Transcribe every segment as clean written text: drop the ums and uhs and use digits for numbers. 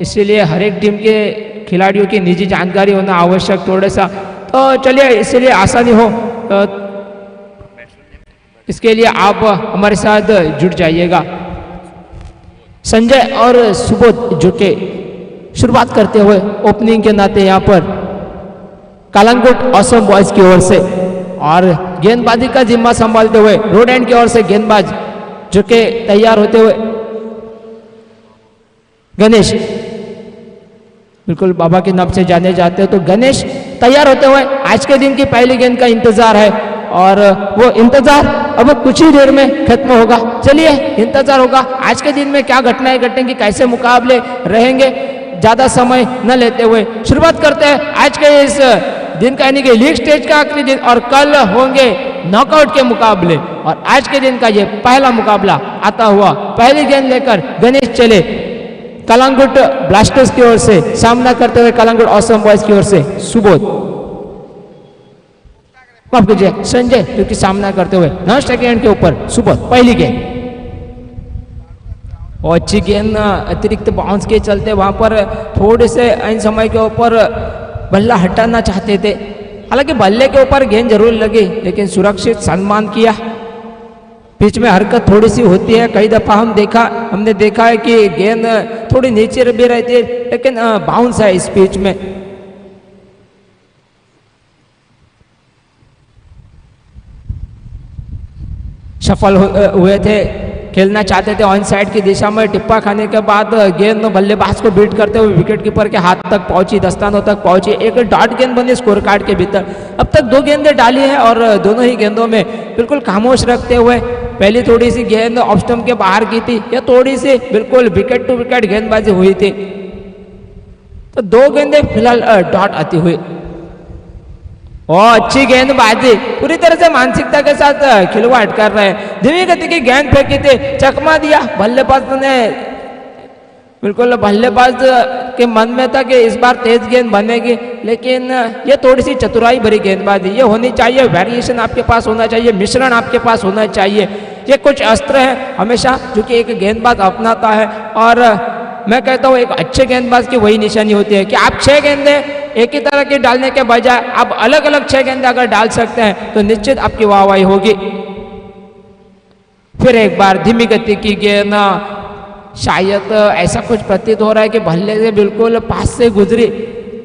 इसीलिए हर एक टीम के खिलाड़ियों की निजी जानकारी होना आवश्यक थोड़ा सा। तो चलिए इसलिए आसानी हो इसके लिए आप हमारे साथ जुड़ जाइएगा। संजय और सुबोध जुटे शुरुआत करते हुए ओपनिंग के नाते यहाँ पर कलंगुट ऑसम बॉयज की ओर से, और गेंदबाजी का जिम्मा संभालते हुए रोड एंड की ओर से गेंदबाज जो के तैयार होते हुए गणेश, बिल्कुल बाबा के नाम से जाने जाते हैं, तो गणेश तैयार होते हुए आज के दिन की पहली गेंद का इंतजार है और वो इंतजार अब कुछ ही देर में खत्म होगा। चलिए इंतजार होगा आज के दिन में क्या घटनाएं घटेंगी, कैसे मुकाबले रहेंगे, ज्यादा समय न लेते हुए शुरुआत करते हैं आज के इस दिन का, यानी कि लीग स्टेज का आखिरी दिन, और कल होंगे नॉकआउट के मुकाबले। और आज के दिन का ये पहला मुकाबला आता हुआ पहली गेंद लेकर गणेश चले कलंगुट ब्लास्टर्स की ओर से, सामना करते हुए कलंगुट ऑसम बॉयज की ओर से सुबोध, माफ कीजिए संजय, क्योंकि सामना करते हुए 9 सेकेंड के ऊपर सुबोध पहली गेंद। और अच्छी गेंद अतिरिक्त बाउंस के चलते वहां पर थोड़े से इन समय के ऊपर बल्ला हटाना चाहते थे, हालांकि बल्ले के ऊपर गेंद जरूर लगी लेकिन सुरक्षित सम्मान किया। पिच में हरकत थोड़ी सी होती है, कई दफा हमने देखा है कि गेंद थोड़ी नीचे भी रहती है लेकिन बाउंस है इस पिच में। सफल हुए थे, खेलना चाहते थे ऑन साइड की दिशा में, टिप्पा खाने के बाद गेंद बल्लेबाज को बीट करते हुए विकेट कीपर के हाथ तक पहुंची, दस्तानों तक पहुंची, एक डॉट गेंद बनी स्कोर कार्ड के भीतर। अब तक 2 गेंदें डाली है और दोनों ही गेंदों में बिल्कुल खामोश रखते हुए, पहली थोड़ी सी गेंद ऑफ स्टंप के बाहर की थी, या थोड़ी सी बिल्कुल विकेट टू विकेट गेंदबाजी हुई थी, तो 2 गेंदें फिलहाल डॉट आती हुई। और अच्छी गेंदबाजी, पूरी तरह से मानसिकता के साथ खिलवाड़ कर रहे हैं, धीमी गति की गेंद फेंकी थी, चकमा दिया बल्लेबाज ने, बिल्कुल बल्लेबाज के मन में था कि इस बार तेज गेंद बनेगी, लेकिन ये थोड़ी सी चतुराई भरी गेंदबाजी ये होनी चाहिए, वेरिएशन आपके पास होना चाहिए, मिश्रण आपके पास होना चाहिए। ये कुछ अस्त्र है हमेशा जो कि एक गेंदबाज अपनाता है, और मैं कहता हूँ एक अच्छे गेंदबाज की वही निशानी होती है कि आप 6 गेंदें एक ही तरह की डालने के बजाय आप अलग अलग 6 गेंदें अगर डाल सकते हैं तो निश्चित आपकी वाहवाही होगी। फिर एक बार धीमी गति की गेंद, शायद ऐसा कुछ प्रतीत हो रहा है कि बल्ले से बिल्कुल पास से गुजरी,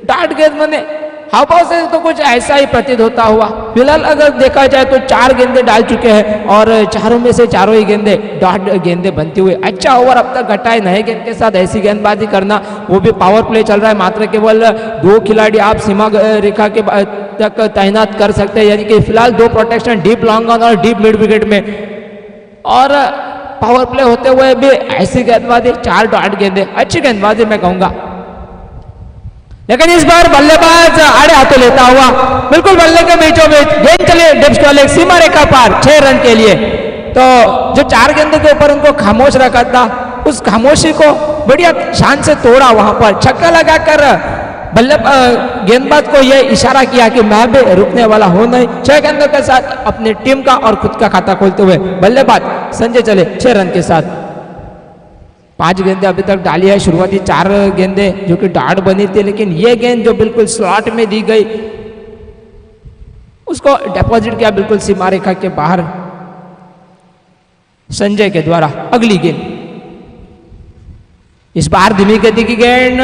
डाट गेंद बने, हावभाव से तो कुछ ऐसा ही प्रतीत होता हुआ। फिलहाल अगर देखा जाए तो 4 गेंदें डाल चुके हैं और चारों में से चारों ही गेंदें डॉट गेंदें बनती हुई। अच्छा ओवर अब तक घटा है, नए गेंद के साथ ऐसी गेंदबाजी करना, वो भी पावर प्ले चल रहा है, मात्र केवल 2 खिलाड़ी आप सीमा रेखा के तक तैनात कर सकते हैं, यानी कि फिलहाल 2 प्रोटेक्शन डीप लॉन्ग ऑन और डीप मिड विकेट में, और पावर प्ले होते हुए भी ऐसी गेंदबाजी, 4 डॉट गेंदें, अच्छी गेंदबाजी मैं कहूंगा। लेकिन इस बार बल्लेबाज आड़े हाथों लेता हुआ बिल्कुल बल्ले के बीचों बीच गेंद चले डिप्स सीमा रेखा पार 6 रन के लिए। तो जो 4 गेंदों के ऊपर उनको खामोश रखा था, उस खामोशी को बढ़िया शान से तोड़ा, वहां पर छक्का लगाकर गेंदबाज को यह इशारा किया कि मैं भी रुकने वाला हूं नहीं। 6 गेंदों के साथ अपनी टीम का और खुद का खाता खोलते हुए बल्लेबाज संजय चले 6 रन के साथ। 5 गेंदें अभी तक डाली है, शुरुआती 4 गेंदें जो कि डॉट बनी थी, लेकिन ये गेंद जो बिल्कुल स्लॉट में दी गई उसको डिपॉजिट किया बिल्कुल सीमा रेखा के बाहर संजय के द्वारा। अगली गेंद, इस बार धीमी गति की गेंद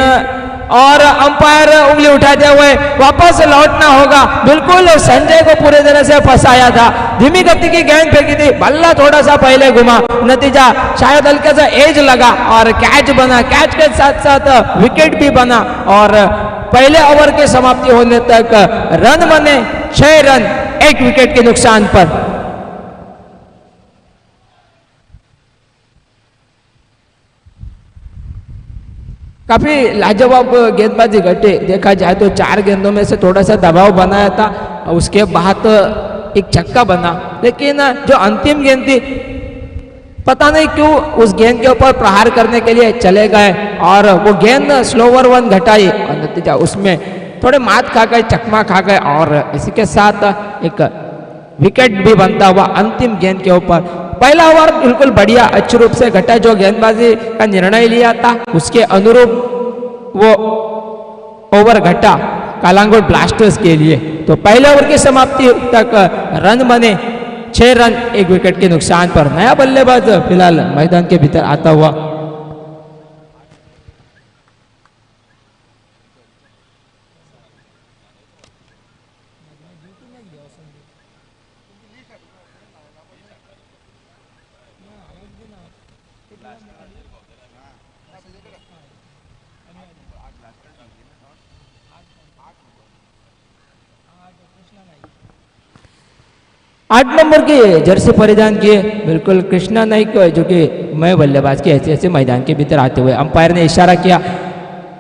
और अंपायर उंगली उठाते हुए वापस लौटना होगा, बिल्कुल संजय को पूरी तरह से फंसाया था, धीमी गति की गेंद फेंकी थी, बल्ला थोड़ा सा पहले घुमा, नतीजा शायद हल्का सा एज लगा और कैच बना, कैच के साथ साथ विकेट भी बना, और पहले ओवर की समाप्ति होने तक रन बने 6 रन 1 विकेट के नुकसान पर। काफी लाजवाब गेंदबाजी घटे, देखा जाए तो 4 गेंदों में से थोड़ा सा दबाव बनाया था, उसके बाद एक छक्का बना, लेकिन जो अंतिम गेंद थी पता नहीं क्यों उस गेंद के ऊपर प्रहार करने के लिए चले गए और वो गेंद स्लोवर 1 घटाई और नतीजा उसमें थोड़े मात खा गए, चकमा खा गए, और इसी के साथ एक विकेट भी बनता हुआ अंतिम गेंद के ऊपर। पहला ओवर बिल्कुल बढ़िया अच्छे रूप से घटा, जो गेंदबाजी का निर्णय लिया था उसके अनुरूप वो ओवर घटा कलांगुट ब्लास्टर्स के लिए। तो पहले ओवर की समाप्ति तक रन बने 6 रन 1 विकेट के नुकसान पर। नया बल्लेबाज फिलहाल मैदान के भीतर आता हुआ। आठ नंबर की जर्सी परिधान किए बिल्कुल कृष्णा नाइक, जो कि मैं बल्लेबाज की हैसियत से मैदान के भीतर आते हुए। अंपायर ने इशारा किया,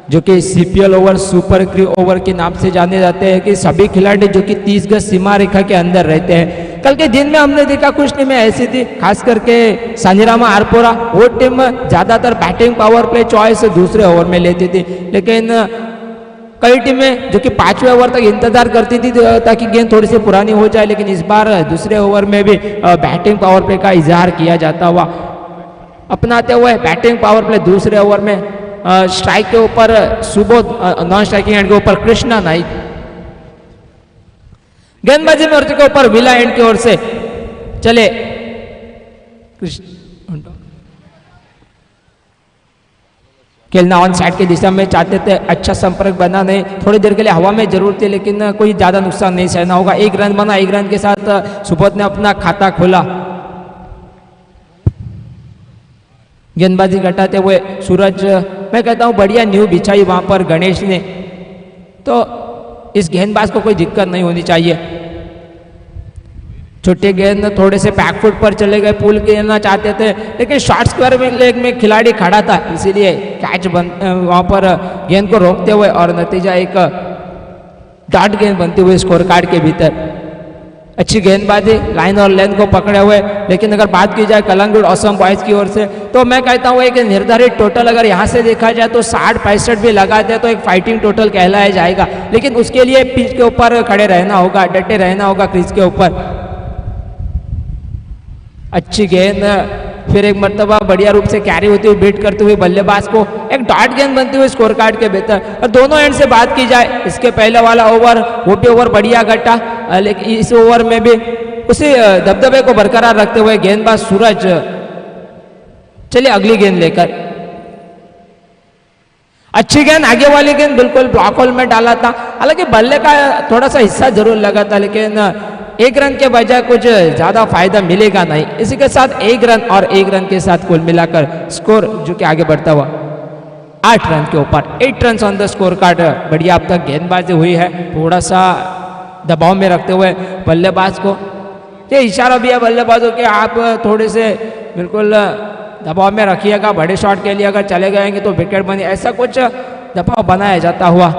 जो कि CPL over super crew over के नाम से जाने जाते हैं, कि सभी खिलाड़ी जो कि 30 गज सीमा रेखा के अंदर रहते हैं। कल के दिन में हमने देखा कुछ टीमें ऐसी थी, खास करके सानिरामा आरपोरा, वो टीम ज्यादातर बैटिंग पावर प्ले चॉइस दूसरे ओवर में लेती थी, लेकिन कई टीमें जो कि 5वें ओवर तक इंतजार करती थी ताकि गेंद थोड़ी सी पुरानी हो जाए, लेकिन इस बार दूसरे ओवर में भी बैटिंग पावर प्ले का इजहार किया जाता हुआ अपनाते हुए बैटिंग पावर प्ले दूसरे ओवर में स्ट्राइक के ऊपर सुबोध, नॉन स्ट्राइकिंग एंड के ऊपर कृष्णा नाइक, गेंदबाजी मोर्चे के ऊपर विला एंड की ओर से चले खेलना ऑन साइड की दिशा में चाहते थे। अच्छा संपर्क बना नहीं, थोड़ी देर के लिए हवा में जरूर थी, लेकिन कोई ज्यादा नुकसान नहीं सहना होगा। 1 रन बना, 1 रन के साथ सुबोध ने अपना खाता खोला। गेंदबाजी घटाते हुए सूरज, मैं कहता हूं बढ़िया न्यू बिछाई वहां पर गणेश ने, तो इस गेंदबाज को कोई दिक्कत नहीं होनी चाहिए। छोटे गेंद थोड़े से बैकफुट पर चले गए, पुल खेलना चाहते थे, लेकिन शॉर्ट स्क्वायर में लेग में खिलाड़ी खड़ा था, इसीलिए कैच वहां पर गेंद को रोकते हुए और नतीजा एक डॉट गेंद बनती हुई स्कोर कार्ड के भीतर। अच्छी गेंदबाजी, लाइन और लेंथ को पकड़े हुए, लेकिन अगर बात की जाए कलंगुट असम बॉयज की ओर से, तो मैं कहता हूँ एक निर्धारित टोटल अगर यहाँ से देखा जाए तो 60-65 भी लगा दे तो एक फाइटिंग टोटल कहलाया जाएगा, लेकिन उसके लिए पिच के ऊपर खड़े रहना होगा, डटे रहना होगा क्रीज के ऊपर। अच्छी गेंद, फिर एक मर्तबा बढ़िया रूप से कैरी होती हुई बीट करते हुए बल्लेबाज को एक डॉट गेंद बनती हुई स्कोर कार्ड के बेहतर। और दोनों एंड से बात की जाए, इसके पहले वाला ओवर वो भी ओवर बढ़िया घटा, लेकिन इस ओवर में भी उसी दबदबे को बरकरार रखते हुए गेंदबाज सूरज चलिए अगली गेंद लेकर। अच्छी गेंद, आगे वाली गेंद बिल्कुल ब्लॉक होल में डाला था, हालांकि बल्ले का थोड़ा सा हिस्सा जरूर लगा था, लेकिन 1 रन के बजाय कुछ ज्यादा फायदा मिलेगा नहीं। इसी के साथ 1 रन और 1 रन के साथ कुल मिलाकर स्कोर जो कि आगे बढ़ता हुआ 8 रन के ऊपर, 8 run on the score card. बढ़िया अब तक गेंदबाजी हुई है, थोड़ा सा दबाव में रखते हुए बल्लेबाज को ये इशारा भी है बल्लेबाजों के, आप थोड़े से बिल्कुल दबाव में रखिएगा, बड़े शॉट के लिए अगर चले गएंगे तो विकेट बने, ऐसा कुछ दबाव बनाया जाता हुआ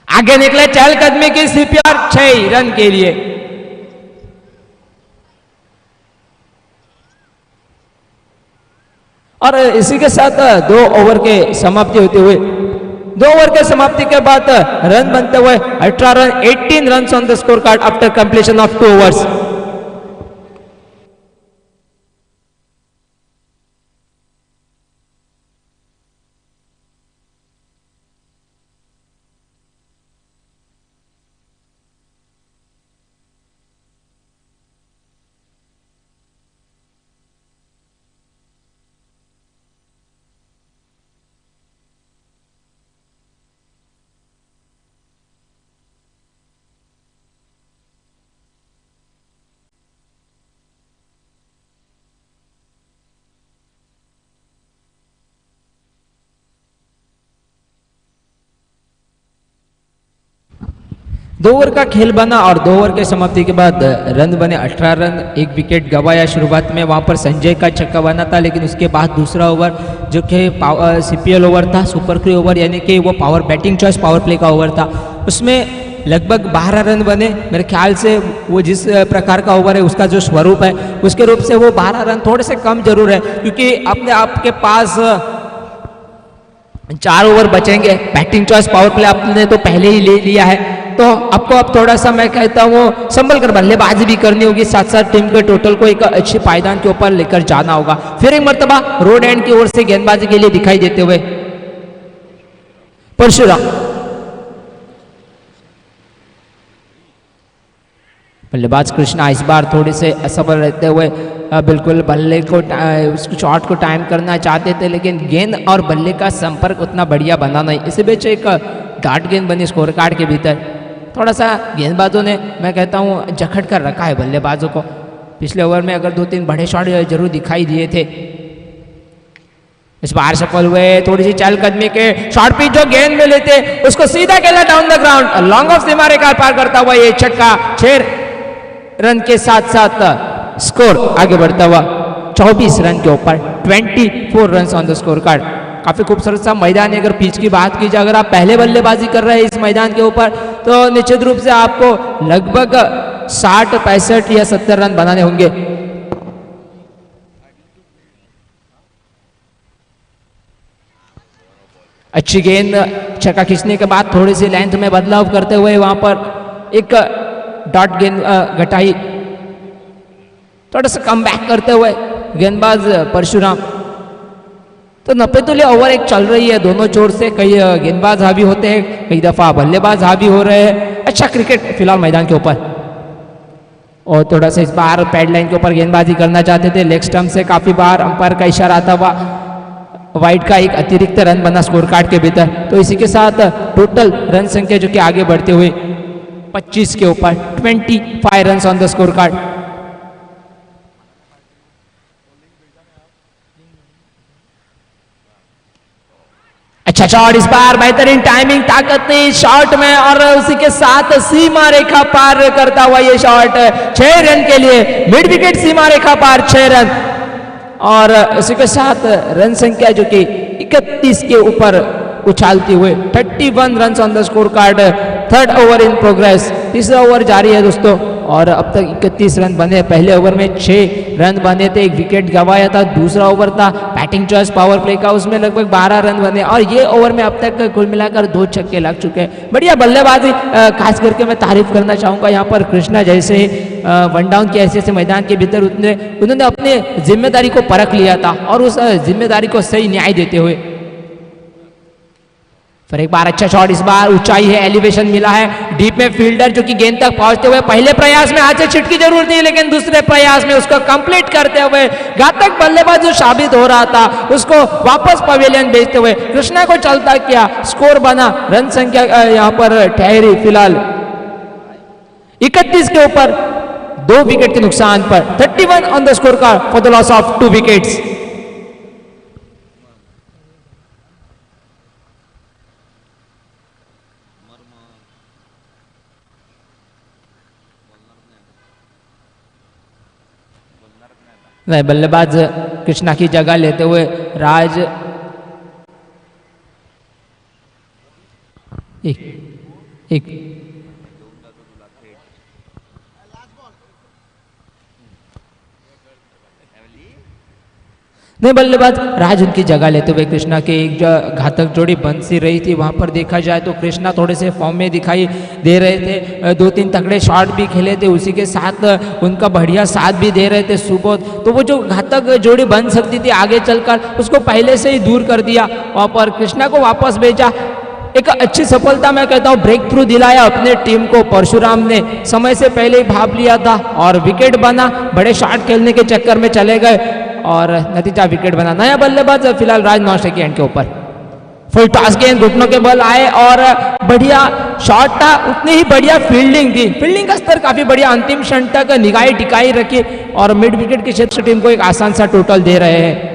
आगे निकले चहलकदमी की सीपीआर 6 रन के लिए। और इसी के साथ 2 ओवर के समाप्ति होते हुए 2 ओवर के समाप्ति के बाद रन बनते हुए 18 run 18 run on the score card after completion of 2 overs. दो ओवर का खेल बना और 2 ओवर के समाप्ति के बाद रन बने 18 रन, 1 विकेट गवाया। शुरुआत में वहां पर संजय का छक्का बना था, लेकिन उसके बाद दूसरा ओवर जो कि सीपीएल ओवर था, सुपर क्रू ओवर, यानी कि वो power batting choice power play का ओवर था, उसमें लगभग 12 रन बने। मेरे ख्याल से वो जिस प्रकार का ओवर है उसका जो स्वरूप है उसके रूप से वो 12 रन थोड़े से कम जरूर है, क्योंकि अपने आपके पास 4 ओवर बचेंगे। बैटिंग चॉइस पावर प्ले आपने तो पहले ही ले लिया है, तो आपको अब थोड़ा सा मैं कहता हूँ संभल कर बल्लेबाजी भी करनी होगी, साथ साथ टीम के टोटल को एक अच्छे पायदान के ऊपर लेकर जाना होगा। फिर एक मर्तबा रोड एंड की ओर से गेंदबाजी के लिए दिखाई देते हुए परशुराम। बल्लेबाज कृष्णा इस बार थोड़े से असफल रहते हुए बिल्कुल बल्ले को उस शॉट को टाइम करना चाहते थे, लेकिन गेंद और बल्ले का संपर्क उतना बढ़िया बना नहीं। इसी बीच एक डार्ट गेंद बनी स्कोर कार्ड के भीतर। थोड़ा सा गेंदबाजों ने, मैं कहता हूँ, जखड़ कर रखा है बल्लेबाजों को। पिछले ओवर में अगर 2-3 बड़े शॉट जरूर दिखाई दिए थे, इस बार सफल हुए। थोड़ी सी चहलकदमी के शॉर्ट पिच जो गेंद में लेते उसको सीधा खेला down the ground, long off सीमा रेखा पार करता हुआ ये छक्का। 6 रन के साथ साथ स्कोर आगे बढ़ता हुआ 24 रन के ऊपर, 24 run on the score card. काफी खूबसूरत सा मैदान है। अगर पिच की बात की जाए, अगर आप पहले बल्लेबाजी कर रहे हैं इस मैदान के ऊपर, तो निश्चित रूप से आपको लगभग 60, 65 या 70 रन बनाने होंगे। अच्छी गेंद, छक्का खींचने के बाद थोड़ी सी लेंथ में बदलाव करते हुए वहां पर एक डॉट गेंद घटाई, थोड़ा सा कम बैक करते हुए गेंदबाज परशुराम। तो 90 तुल्य ओवर एक चल रही है दोनों छोर से। कई गेंदबाज हावी होते हैं, कई दफा बल्लेबाज हावी हो रहे हैं। अच्छा क्रिकेट फिलहाल मैदान के ऊपर। और थोड़ा सा इस बार पैड लाइन के ऊपर गेंदबाजी करना चाहते थे, लेग स्टंप से काफी बार अंपायर का इशारा आता हुआ वाइड का एक अतिरिक्त रन बना स्कोर कार्ड के भीतर। तो इसी के साथ टोटल रन संख्या जो कि आगे बढ़ते हुए 25 के ऊपर, 25 run on the score card. अच्छा शॉट इस बार, बेहतरीन टाइमिंग, ताकत नहीं शॉट में, और उसी के साथ सीमा रेखा पार करता हुआ ये शॉट 6 रन के लिए। मिड विकेट सीमा रेखा पार 6 रन, और इसी के साथ रन संख्या जो कि 31 के ऊपर उछालती हुए 31 run on the score card. 3rd over in progress, तीसरा ओवर जारी है दोस्तों, और अब तक 31 रन बने। पहले ओवर में 6 रन बने थे, 1 विकेट गंवाया था। दूसरा ओवर था बैटिंग चॉइस पावर प्ले का, उसमें लगभग 12 रन बने, और ये ओवर में अब तक कुल मिलाकर 2 छक्के लग चुके हैं। बढ़िया बल्लेबाजी, खास करके मैं तारीफ करना चाहूंगा यहाँ पर कृष्णा जैसे वन डाउन के ऐसे मैदान के भीतर उन्होंने अपने जिम्मेदारी को परख लिया था, और उस जिम्मेदारी को सही न्याय देते हुए फिर एक बार अच्छा शॉट। इस बार ऊंचाई है, एलिवेशन मिला है, डीप में फील्डर जो कि गेंद तक पहुंचते हुए पहले प्रयास में हाथ से छिटकी जरूर थी, लेकिन दूसरे प्रयास में उसको कंप्लीट करते हुए घातक बल्लेबाज जो साबित हो रहा था उसको वापस पवेलियन भेजते हुए कृष्णा को चलता किया। स्कोर बना, रन संख्या यहां पर ठहरी फिलहाल 31 के ऊपर, 2 विकेट के नुकसान पर। 31 on the score card for the loss of 2 wickets. नहीं, बल्लेबाज कृष्णा की जगह लेते हुए राज एक नहीं, बल्लेबाज राज उनकी जगह लेते हुए कृष्णा के एक घातक जोड़ी बन सी रही थी। वहां पर देखा जाए तो कृष्णा थोड़े से फॉर्म में दिखाई दे रहे थे, 2-3 तगड़े शॉट भी खेले थे, उसी के साथ उनका बढ़िया साथ भी दे रहे थे सुबोध। तो वो जो घातक जोड़ी बन सकती थी आगे चलकर, उसको पहले से ही दूर कर दिया, वहां पर कृष्णा को वापस भेजा। एक अच्छी सफलता, मैं कहता हूं ब्रेक थ्रू दिलाया अपने टीम को। परशुराम ने समय से पहले ही भाप लिया था और विकेट बना, बड़े शॉट खेलने के चक्कर में चले गए और नतीजा विकेट बना। नया बल्लेबाज फिलहाल राज नौशे की एंड के ऊपर। फुल टॉस गेंद, घुटनों के बल आए और बढ़िया शॉट था, उतनी ही बढ़िया फील्डिंग थी। फील्डिंग का स्तर काफी बढ़िया, अंतिम क्षण तक निगाहें टिकाई रखी और मिड विकेट के क्षेत्र टीम को एक आसान सा टोटल दे रहे हैं।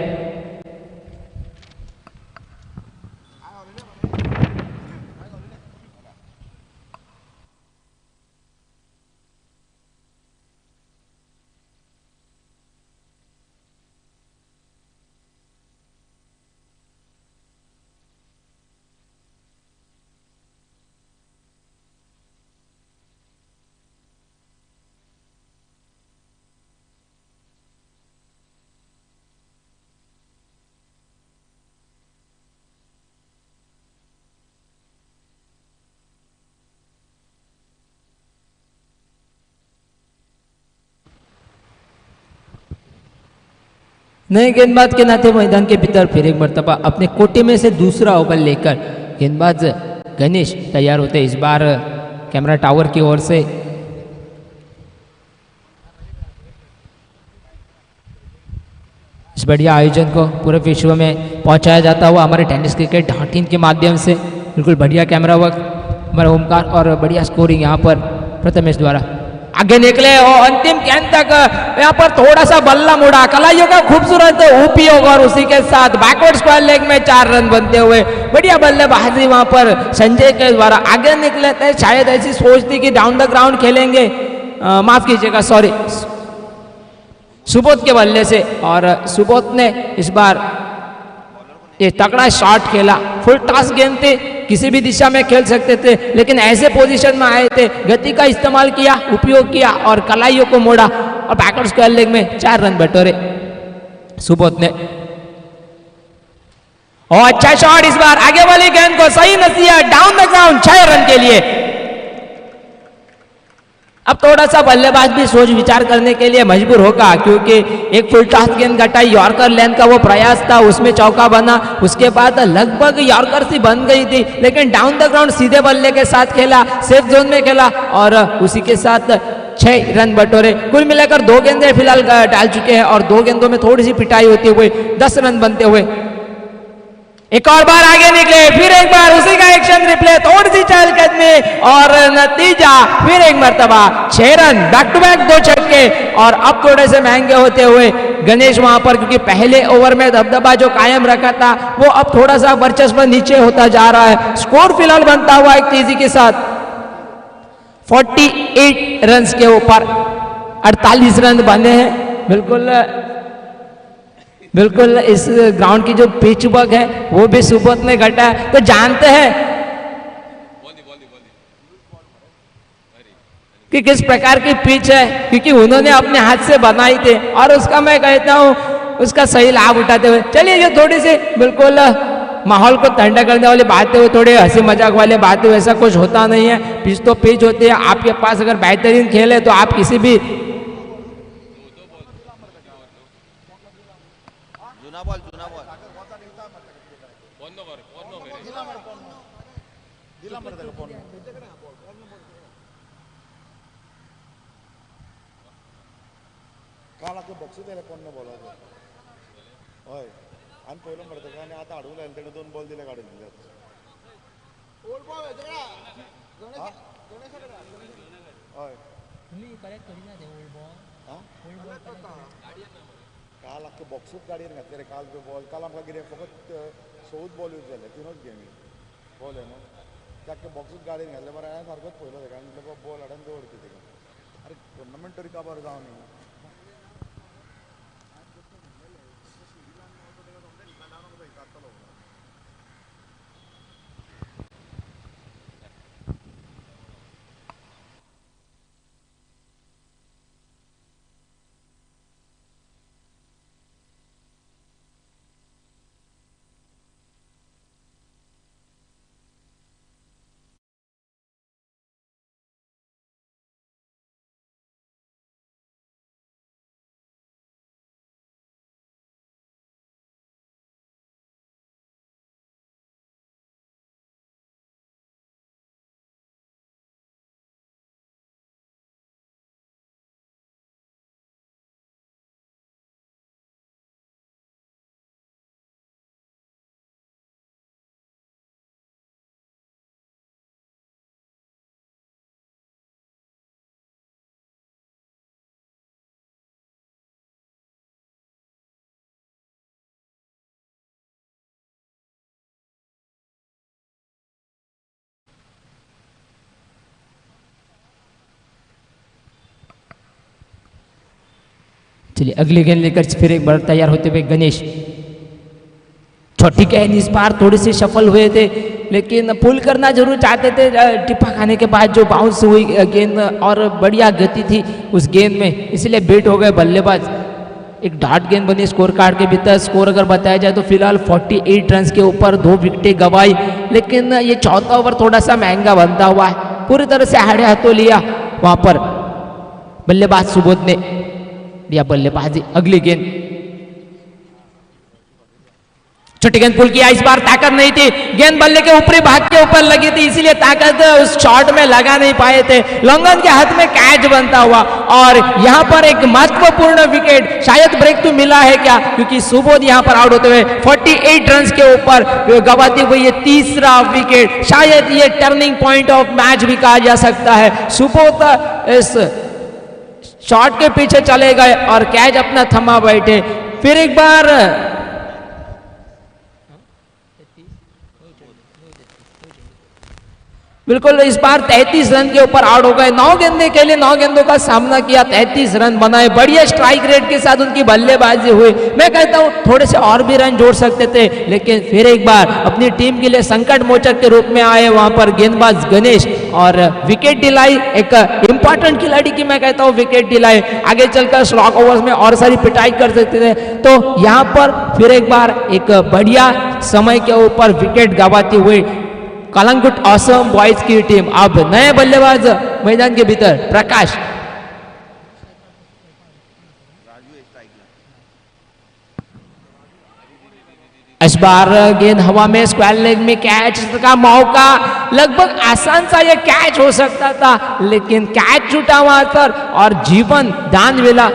नए गेंदबाज के नाते मैदान के भीतर फिर एक मरतबा अपने कोटे में से दूसरा ओवर लेकर गेंदबाज गणेश तैयार होते इस बार कैमरा टावर की ओर से। इस बढ़िया आयोजन को पूरे विश्व में पहुंचाया जाता हुआ हमारे टेनिस क्रिकेट .in के माध्यम से। बिल्कुल बढ़िया कैमरा वर्क हमारा ओमकार और बढ़िया स्कोरिंग यहाँ पर प्रथमेश द्वारा। आगे निकले और अंतिम गेंद तक यहाँ पर थोड़ा सा बल्ला मुड़ा, कलाइयों का खूबसूरत उपयोग और उसी के साथ बैकवर्ड स्क्वायर लेग में 4 रन बनते हुए बढ़िया बल्लेबाजी वहां पर संजय के द्वारा। आगे निकले थे, शायद ऐसी सोच थी कि डाउन द ग्राउंड खेलेंगे, माफ कीजिएगा सॉरी, सुबोध के बल्ले से, और सुबोध ने इस बार ये तगड़ा शॉट खेला। फुल टॉस गेंद थे, किसी भी दिशा में खेल सकते थे, लेकिन ऐसे पोजीशन में आए थे, गति का इस्तेमाल किया, उपयोग किया और कलाइयों को मोड़ा और बैकवर्ड स्क्वायर लेग में 4 रन बटोरे सुबोध ने। और अच्छा शॉट इस बार, आगे वाली गेंद को सही नसीहत, डाउन द ग्राउंड 6 रन के लिए। अब थोड़ा सा बल्लेबाज भी सोच विचार करने के लिए मजबूर होगा, क्योंकि एक फुल टॉस गेंद घटाई, यॉर्कर लेंथ का वो प्रयास था, उसमें चौका बना, उसके बाद लगभग यॉर्कर सी बन गई थी, लेकिन डाउन द ग्राउंड सीधे बल्ले के साथ खेला, सेफ जोन में खेला और उसी के साथ 6 रन बटोरे। कुल मिलाकर 2 गेंदें फिलहाल डाल चुके हैं और 2 गेंदों में थोड़ी सी पिटाई होती हुई 10 रन बनते हुए एक और बार आगे निकले, फिर एक बार उसी का एक्शन रिप्ले, थोड़ी सी चहलकदमी और नतीजा फिर एक मर्तबा 6 रन, बैक टू बैक 2 छक्के। और अब थोड़े से महंगे होते हुए गणेश वहां पर, क्योंकि पहले ओवर में दबदबा जो कायम रखा था वो अब थोड़ा सा वर्चस्व नीचे होता जा रहा है। स्कोर फिलहाल बनता हुआ एक तेजी के साथ 48 रन के ऊपर 48 रन बने हैं। बिल्कुल इस ग्राउंड की जो पिच वर्क है वो भी सुबोध ने घटा है, तो जानते हैं कि किस प्रकार की पिच है, क्योंकि उन्होंने अपने हाथ से बनाई थी और उसका मैं कहता हूं उसका सही लाभ उठाते हुए। चलिए ये थोड़ी सी बिल्कुल माहौल को ठंडा करने वाली बातें हुई, थोड़े हंसी मजाक वाले बातें, ऐसा कुछ होता नहीं है। पिच तो पिच होती है, आपके पास अगर बेहतरीन खेल है तो आप किसी भी काळाक बॉक्स दिले कोण बॉल हय आनी पयलो मरतका आनी आतां हाडूंक लायले तेणें 2 बॉल दिले काडून दिले काल आख्खे बॉक्सूच गाडयेन घातले रे काल तो बॉल। काल आमकां कितें फकत 14 बॉल यूज जाले, 3च गेमी बॉल आहे न्हू, ते आख्खे बॉक्सूच गाडयेन घातले बरें। हांवें सारकोच पयलो तेका आनी म्हटलें बॉल हाडून दवरता तेका, अरे टुर्नामेंट तरी काबार जावं न्ही। चलिए अगली गेंद लेकर फिर एक बार तैयार होते हुए गणेश। छोटी गेंद इस बार थोड़ी सी सफल हुए थे, लेकिन पुल करना जरूर चाहते थे। टिप्पा खाने के बाद जो बाउंस हुई गेंद और बढ़िया गति थी उस गेंद में, इसलिए बेट हो गए बल्लेबाज। एक डॉट गेंद बनी स्कोर कार्ड के भीतर। स्कोर अगर बताया जाए तो फिलहाल 48 रन के ऊपर 2 विकेटें गंवाई, लेकिन ये चौथा ओवर थोड़ा सा महंगा बनता हुआ है। पूरी तरह से हारे हाथों लिया वहां पर बल्लेबाज सुबोध ने दिया बल्लेबाजी। अगली गेंद छोटी गेंद पुल किया, इस बार ताकत नहीं थी, गेंद बल्ले के ऊपरी भाग के ऊपर लगी थी, इसीलिए ताकत उस शॉट में लगा नहीं पाए थे। लॉन्गन के हाथ में कैच बनता हुआ और यहां पर एक महत्वपूर्ण विकेट, शायद ब्रेक तो मिला है क्या, क्योंकि सुबोध यहां पर आउट होते हुए 48 रन के ऊपर गवाते हुए ये तीसरा विकेट, शायद ये टर्निंग पॉइंट ऑफ मैच भी कहा जा सकता है। सुबोध इस शॉट के पीछे चले गए और कैच अपना थमा बैठे। फिर एक बार बिल्कुल इस बार 33 रन के ऊपर आउट हो गए। 9 गेंदे के लिए 9 गेंदों का सामना किया, 33 रन बनाए, बढ़िया स्ट्राइक रेट के साथ उनकी बल्लेबाजी हुई। मैं कहता हूं थोड़े से और भी रन जोड़ सकते थे, लेकिन फिर एक बार अपनी टीम के लिए संकट मोचक के रूप में आए वहां पर गेंदबाज गणेश और विकेट दिलाई, एक इंपॉर्टेंट खिलाड़ी की मैं कहता हूं विकेट दिलाई। आगे चलकर स्लॉग ओवर्स में और सारी पिटाई कर सकते थे, तो यहां पर फिर एक बार एक बढ़िया समय के ऊपर विकेट गंवाती हुई कलंगुट ऑसम बॉयज की टीम। अब नए बल्लेबाज मैदान के भीतर प्रकाश, इस बार गेंद हवा में स्क्वायर लेग में कैच का मौका, लगभग आसान सा ये कैच हो सकता था, लेकिन कैच छूटा वहां पर और जीवन दान मिला।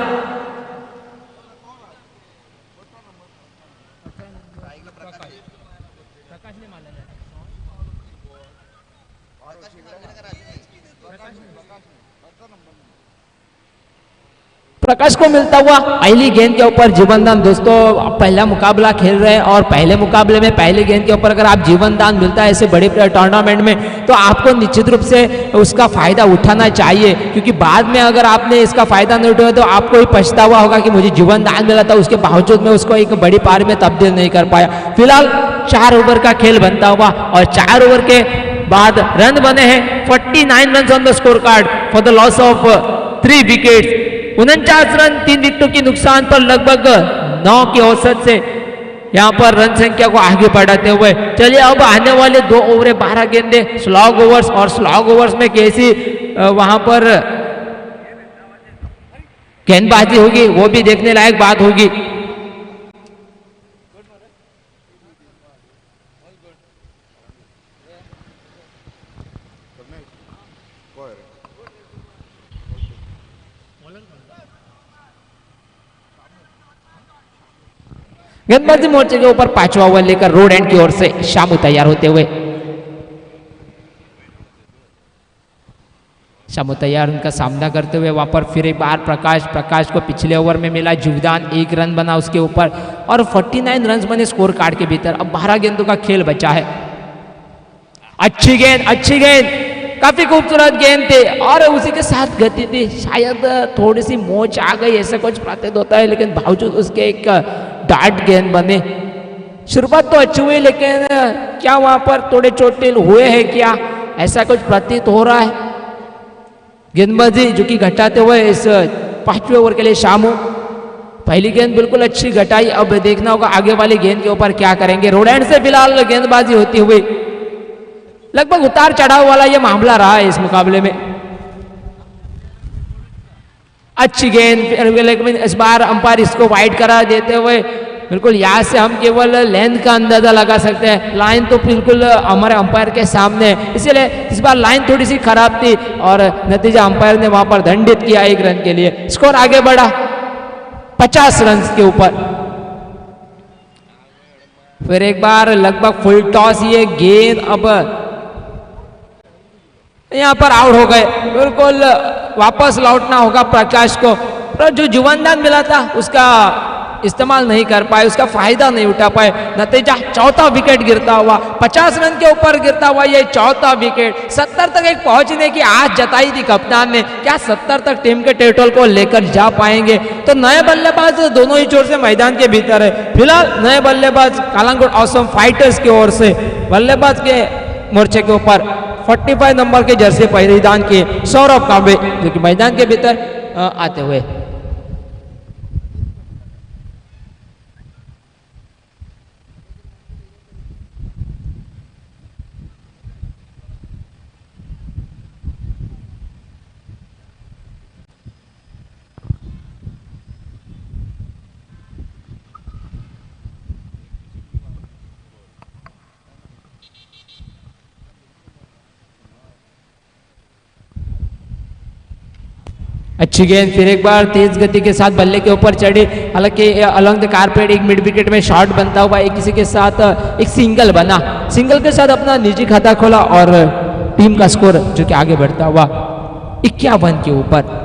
प्रकाश को मिलता हुआ पहली गेंद के ऊपर जीवनदान। दोस्तों पहला मुकाबला खेल रहे हैं और पहले मुकाबले में पहली गेंद के ऊपर अगर आप जीवनदान मिलता है ऐसे बड़े टूर्नामेंट में, तो आपको निश्चित रूप से उसका फायदा उठाना चाहिए, क्योंकि बाद में अगर आपने इसका फायदा नहीं उठाया तो आपको ही पछतावा होगा कि मुझे जीवनदान मिला था, उसके बावजूद में उसको एक बड़ी पार में तब्दील नहीं कर पाया। फिलहाल 4 ओवर का खेल बनता हुआ और 4 ओवर के बाद रन बने हैं 49 run on the score card for the loss of 3 wicket. 49 run 3 विकेटों की नुकसान पर लगभग 9 की औसत से यहां पर रन संख्या को आगे बढ़ाते हुए चलिए अब आने वाले 2 ओवर 12 गेंदे स्लॉग ओवर्स, और स्लॉग ओवर्स में कैसी वहां पर गेंदबाजी होगी वो भी देखने लायक बात होगी। गेंदबाजी मोर्चे के ऊपर 5वां ओवर लेकर रोड एंड की ओर से शामू तैयार होते हुए, शामू तैयार उनका सामना करते हुए वहां पर फिर एक बार प्रकाश को पिछले ओवर में मिला जीवदान, 1 रन बना उसके ऊपर और 49 रन बने स्कोर कार्ड के भीतर। अब 12 गेंदों का खेल बचा है। अच्छी गेंद काफी खूबसूरत गेंद थे और उसी के साथ गति थी, शायद थोड़ी सी मोच आ गई ऐसा कुछ प्रतीत होता है, लेकिन बावजूद उसके एक डार्ट गेंद बने। शुरुआत तो अच्छी हुई, लेकिन क्या वहां पर थोड़े चोटिल हुए हैं क्या, ऐसा कुछ प्रतीत हो रहा है। गेंदबाजी जो कि घटाते हुए इस 5वें ओवर के लिए शामू, पहली गेंद बिल्कुल अच्छी घटाई, अब देखना होगा आगे वाली गेंद के ऊपर क्या करेंगे। रोड एंड से फिलहाल गेंदबाजी होती हुई, लगभग उतार चढ़ाव वाला ये मामला रहा है इस मुकाबले में। अच्छी गेंद, इस बार अंपायर इसको वाइड करा देते हुए बिल्कुल यहां से हम केवल लेंथ का अंदाजा लगा सकते हैं, लाइन तो बिल्कुल हमारे अंपायर के सामने है, इसीलिए इस बार लाइन थोड़ी सी खराब थी और नतीजा अंपायर ने वहां पर दंडित किया 1 रन के लिए। स्कोर आगे बढ़ा 50 रन के ऊपर। फिर एक बार लगभग फुल टॉस, ये गेंद अब यहां पर आउट हो गए, बिल्कुल वापस लौटना होगा प्रकाश को, पर जो जीवनदान मिला था उसका इस्तेमाल नहीं कर पाए, उसका फायदा नहीं उठा पाए। नतीजा 4था विकेट गिरता हुआ, 50 रन के ऊपर गिरता हुआ ये 4था विकेट। 70 तक एक पहुंचने की आस जताई थी कप्तान ने, क्या 70 तक टीम के टोटल को लेकर जा पाएंगे। तो नए बल्लेबाज दोनों ही छोर से मैदान के भीतर है। फिलहाल नए बल्लेबाज कलंगुट ऑसम फाइटर्स की ओर से बल्लेबाज के मोर्चे के ऊपर 45 नंबर के जर्सी परिधान किए सौरभ कांबे, जो कि मैदान के भीतर आते हुए अच्छी गेंद, फिर एक बार तेज गति के साथ बल्ले के ऊपर चढ़ी, हालांकि अलोंग द कारपेट एक मिड विकेट में शॉट बनता हुआ एक किसी के साथ एक सिंगल बना, सिंगल के साथ अपना निजी खाता खोला और टीम का स्कोर जो कि आगे बढ़ता हुआ 51 के ऊपर।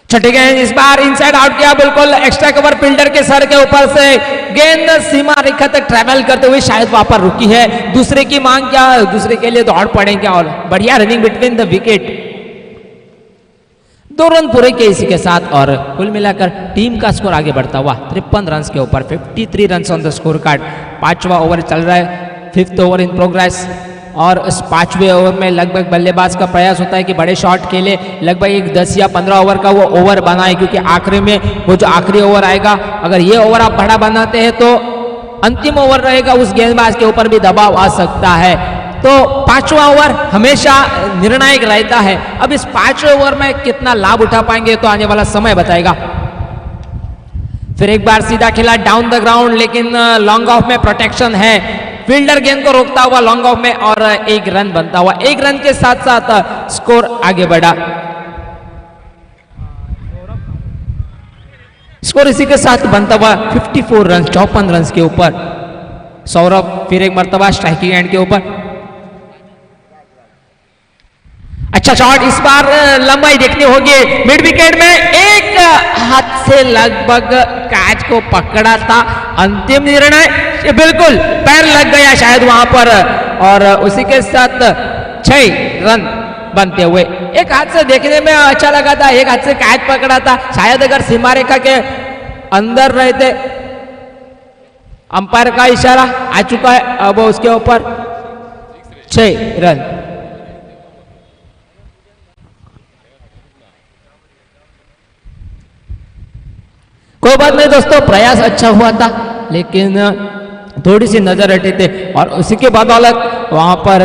छठी गेंद इस बार इनसाइड आउट किया, बिल्कुल एक्स्ट्रा कवर फील्डर के सर के ऊपर से गेंद सीमा रेखा तक ट्रेवल करते हुए शायद वहां पर रुकी है। दूसरे की मांग क्या, दूसरे के लिए दौड़ पड़े क्या, और बढ़िया running between the wicket. 2 run पूरे के इसी के साथ और कुल मिलाकर टीम का स्कोर आगे बढ़ता हुआ 53 रन के ऊपर, 53 run on the score card. 5वां ओवर चल रहा है, 5th ओवर इन प्रोग्रेस, और इस 5वें ओवर में लगभग बल्लेबाज का प्रयास होता है कि बड़े शॉट खेले, लगभग एक 10 या 15 ओवर का वो ओवर बनाए, क्योंकि आखिरी में वो जो आखिरी ओवर आएगा, अगर ये ओवर आप बड़ा बनाते हैं तो अंतिम ओवर रहेगा उस गेंदबाज के ऊपर भी दबाव आ सकता है। तो 5वां ओवर हमेशा निर्णायक रहता है। अब इस 5वें ओवर में कितना लाभ उठा पाएंगे तो आने वाला समय बताएगा। फिर एक बार सीधा खेला डाउन द ग्राउंड, लेकिन लॉन्ग ऑफ में प्रोटेक्शन है, फील्डर गेंद को रोकता हुआ लॉन्ग ऑफ में, और 1 रन बनता हुआ, 1 रन के साथ साथ स्कोर आगे बढ़ा। स्कोर इसी के साथ बनता हुआ 54 रन, 54 रन के ऊपर। सौरभ फिर एक मर्तबा स्ट्राइकिंग एंड के ऊपर, अच्छा शॉट, इस बार लंबाई देखनी होगी, मिड विकेट में एक हाथ से लगभग कैच को पकड़ा था, अंतिम निर्णय बिल्कुल पैर लग गया शायद वहां पर, और उसी के साथ 6 रन बनते हुए। एक हाथ से देखने में अच्छा लगा था, एक हाथ से कैच पकड़ा था, शायद अगर सीमा रेखा के अंदर रहते, अंपायर का इशारा आ चुका है, अब उसके ऊपर 6 रन। कोई बात नहीं दोस्तों, प्रयास अच्छा हुआ था, लेकिन थोड़ी सी नजर हटी थे, और उसी के बदौलत वहां पर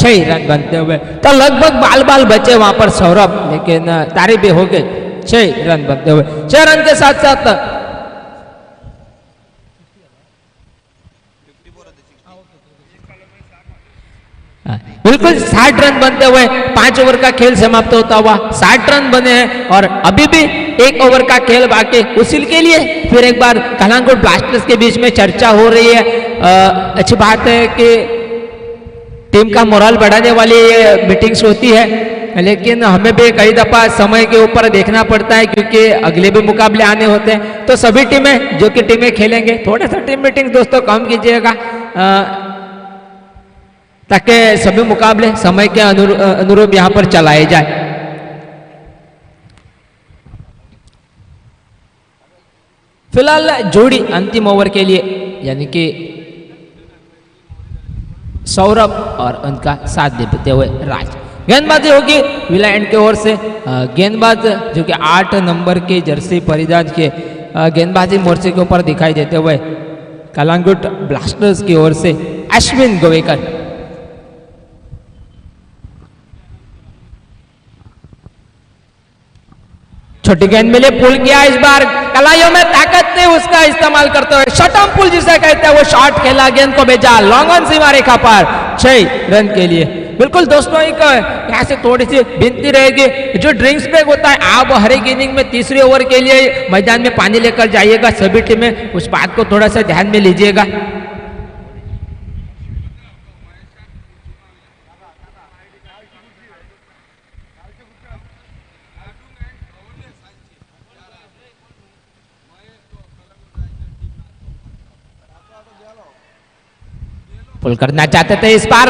6 रन बनते हुए, तो लगभग बाल बचे वहां पर सौरभ, लेकिन तारीफ भी हो गई, 6 रन बनते हुए। 6 रन के साथ साथ बिल्कुल 60 रन बनते हुए 5 ओवर का खेल समाप्त होता हुआ 60 रन बने हैं, और अभी भी 1 ओवर का खेल बाकी। उसी के लिए फिर एक बार कलांगुट ब्लास्टर्स के बीच में चर्चा हो रही है। अच्छी बात है कि टीम का मोरल बढ़ाने वाली मीटिंग्स होती है, लेकिन हमें भी कई दफा समय के ऊपर देखना पड़ता है, क्योंकि अगले भी मुकाबले आने होते हैं। तो सभी टीमें जो कि टीमें खेलेंगे, थोड़ा सा टीम मीटिंग दोस्तों कम कीजिएगा, ताकि सभी मुकाबले समय के अनुरूप यहां पर चलाए जाए। फिलहाल जोड़ी अंतिम ओवर के लिए, यानी कि सौरभ और उनका साथ देते हुए राज। गेंदबाजी होगी विला एंड की ओर से। गेंदबाज जो कि 8 नंबर के जर्सी परिधान के गेंदबाजी मोर्चे के ऊपर दिखाई देते हुए कलांगुट ब्लास्टर्स की ओर से अश्विन गोवेकर। छोटी गेंद मिले, पुल किया, इस बार कलाइयों में ताकत थे उसका इस्तेमाल करते हुए शॉर्ट पुल जिसे कहते हैं वो शॉट खेला, गेंद को भेजा लॉन्ग ऑन सीमा रेखा पर 6 रन के लिए। बिल्कुल दोस्तों, एक यहाँ से थोड़ी सी विनती रहेगी, जो ड्रिंक्स ब्रेक होता है आप हर एक इनिंग में तीसरे ओवर के लिए मैदान में पानी लेकर जाइएगा, सभी टीमें उस बात को थोड़ा सा ध्यान में लीजिएगा। पुल करना चाहते थे, इस बार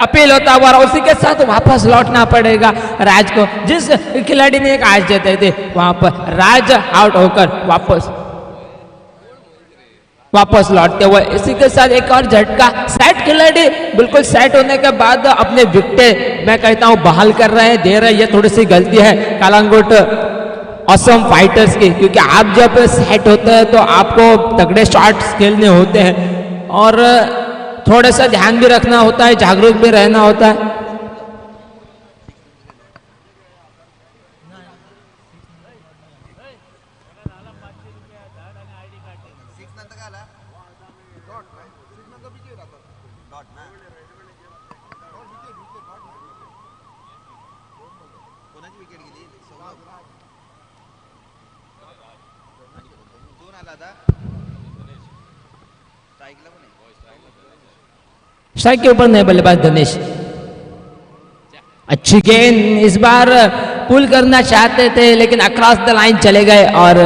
अपील होता हुआ और उसी के साथ वापस लौटना पड़ेगा राज को। जिस खिलाड़ी ने एक आज जीते थे वहां पर राज आउट होकर वापस लौटते हुए, इसी के साथ एक और झटका। सेट खिलाड़ी बिल्कुल सेट होने के बाद अपने विकेट मैं कहता हूं बहाल कर रहे हैं, दे रहे हैं, ये थोड़ी सी गलती है कलांगुट असम फाइटर्स की, क्योंकि आप जब सेट होते हैं तो आपको तगड़े शॉट्स खेलने होते हैं और थोड़ा सा ध्यान भी रखना होता है, जागरूक भी रहना होता है। विकेट गेली दोन आला आता स्ट्राईकला पण आहे स्ट्राइक के ऊपर नहीं बल्लेबाज धनेश। अच्छी गेंद, इस बार पुल करना चाहते थे लेकिन अक्रॉस द लाइन चले गए और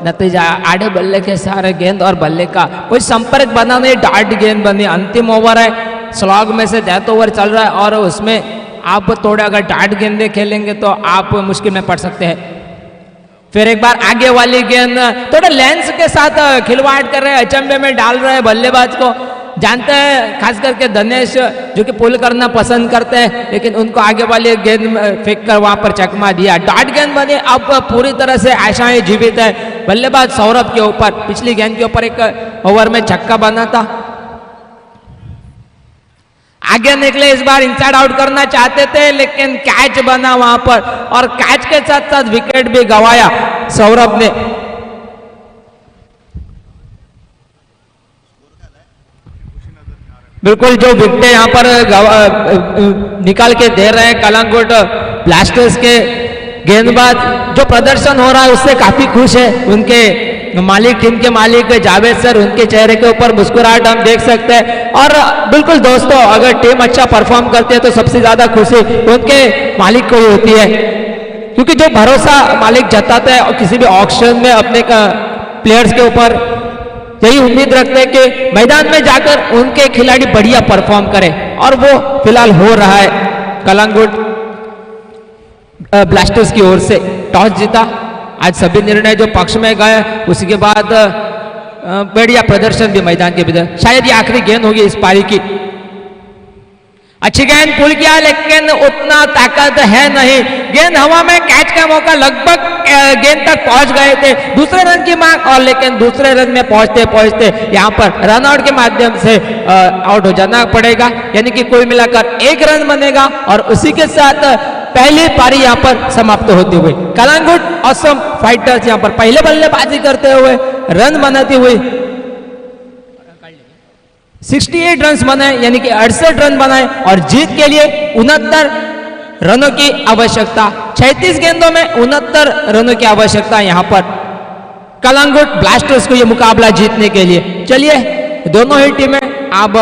नतीजा आड़े बल्ले के सारे गेंद और बल्ले का कोई संपर्क बना नहीं, डार्ट गेंद बनी। अंतिम ओवर है, स्लॉग में से डेथ ओवर चल रहा है और उसमें आप थोड़े अगर डार्ट गेंदे खेलेंगे तो आप मुश्किल में पड़ सकते हैं। फिर एक बार आगे वाली गेंद थोड़ा लेंस के साथ खिलवाड़ कर रहे हैं, अचंभे में डाल रहे हैं बल्लेबाज को। जानते हैं खास करके धनेश जो कि पुल करना पसंद करते हैं, लेकिन उनको आगे वाली गेंद फेंक कर वहां पर चकमा दिया। डॉट गेंद बनी, अब पूरी तरह से आशाएं जीवित है बल्लेबाज सौरभ के ऊपर। पिछली गेंद के ऊपर एक ओवर में छक्का बना था। आगे निकले, इस बार इनसाइड आउट करना चाहते थे लेकिन कैच बना वहां पर और कैच के साथ साथ विकेट भी गंवाया सौरभ ने। बिल्कुल जो विकेट यहाँ पर निकाल के दे रहे हैं कलांगुट ब्लास्टर्स के गेंदबाज, जो प्रदर्शन हो रहा है उससे काफी खुश है उनके मालिक, टीम के मालिक जावेद सर। उनके चेहरे के ऊपर मुस्कुराहट हम देख सकते हैं। और बिल्कुल दोस्तों, अगर टीम अच्छा परफॉर्म करती है तो सबसे ज्यादा खुशी उनके मालिक को ही होती है, क्योंकि जो भरोसा मालिक जताते हैं किसी भी ऑक्शन में अपने प्लेयर्स के ऊपर, यही उम्मीद रखते हैं कि मैदान में जाकर उनके खिलाड़ी बढ़िया परफॉर्म करें और वो फिलहाल हो रहा है। कलांगुट ब्लास्टर्स की ओर से टॉस जीता, आज सभी निर्णय जो पक्ष में गए, उसके बाद बढ़िया प्रदर्शन भी मैदान के भीतर। शायद ये आखिरी गेंद होगी इस पारी की। अच्छी गेंद पुल किया लेकिन उतना ताकत है नहीं। गेंद हवा में, कैच का मौका, लगभग गेंद तक पहुंच गए थे, दूसरे रन की मांग, और लेकिन दूसरे रन में पहुंचते पहुंचते यहां पर रन आउट के माध्यम से आउट हो जाना पड़ेगा। यानी कि कुल मिलाकर एक रन बनेगा और उसी के साथ पहली पारी यहां पर समाप्त होती हुई कलांगुट असम फाइटर्स यहां पर पहले बल्लेबाजी करते हुए रन बनाती हुई 68 रन बनाए, यानी कि 68 रन बनाए और जीत के लिए 69 रनों की आवश्यकता। 36 गेंदों में 69 रनों की आवश्यकता यहां पर कलांगुट ब्लास्टर्स को यह मुकाबला जीतने के लिए। चलिए दोनों ही टीमें अब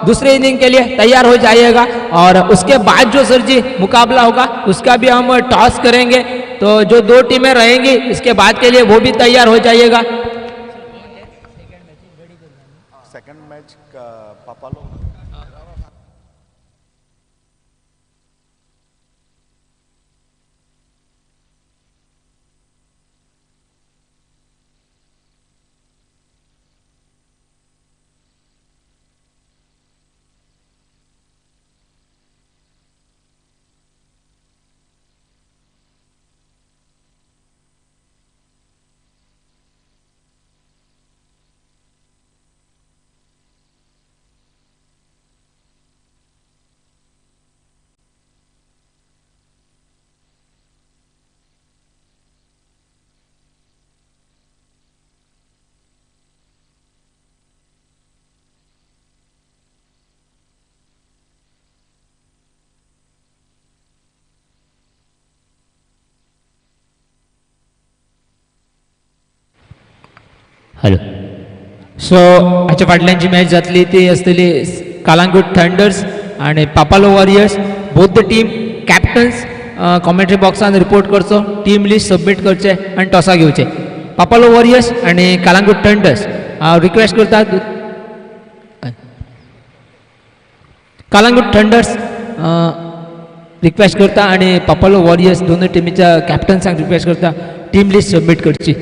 दूसरे इनिंग के लिए तैयार हो जाइएगा और उसके बाद जो सर जी मुकाबला होगा उसका भी हम टॉस करेंगे। तो जो दो टीमें रहेंगी इसके बाद के लिए वो भी तैयार हो जाइएगा। सेकंड मैच पापालो हॅलो सो हाच्या फाटल्यानची मॅच जातली ती आसतली कालांगूट थंडर्स आणि Papalo warriors. Both the team captains commentary बॉक्सान रिपोर्ट करचो, टीम लिस्ट सबमिट करचे आणि टॉसा घेवचे। पापालो वॉरियर्स आणि कालांगूट थंडर्स हांव रिक्वेस्ट करता, कालांगूट थंडर्स रिक्वेस्ट करता आणि पापालो वॉरियर्स दोनों टिमीच्या कॅप्टन्सांक रिक्वेस्ट करता टीम लिस्ट सबमिट करची।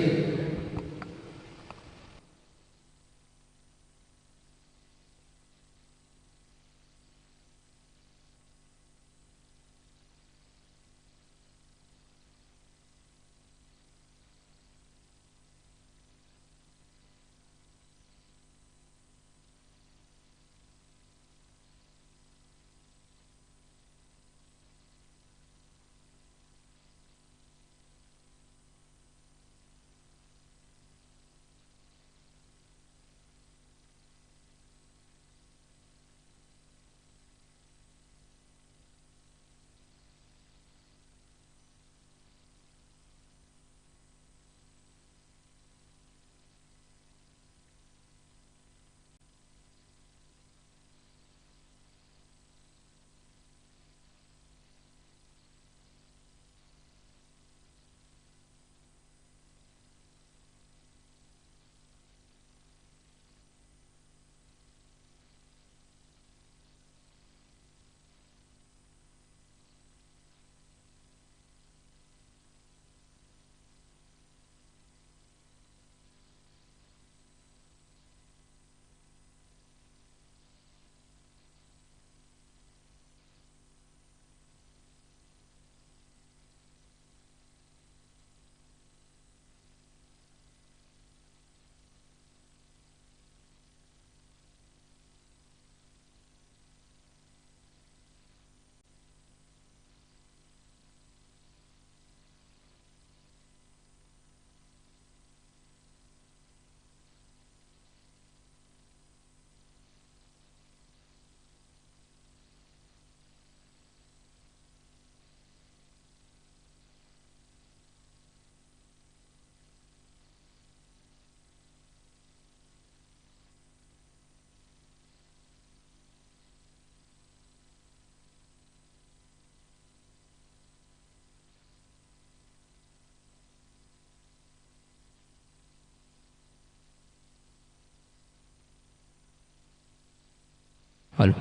हॅलो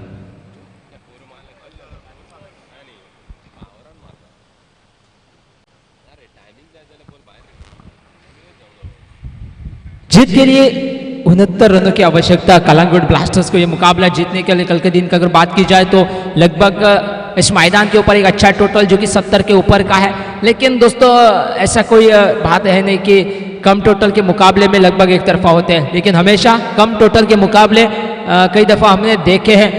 जीत के लिए 69 रनों की आवश्यकता कलांगुट ब्लास्टर्स को ये मुकाबला जीतने के लिए। कल के दिन की अगर बात की जाए तो लगभग इस मैदान के ऊपर एक अच्छा टोटल जो कि 70 के ऊपर का है, लेकिन दोस्तों ऐसा कोई बात है नहीं कि कम टोटल के मुकाबले में लगभग एक तरफा होते हैं, लेकिन हमेशा कम टोटल के मुकाबले कई दफ़ा हमने देखे हैं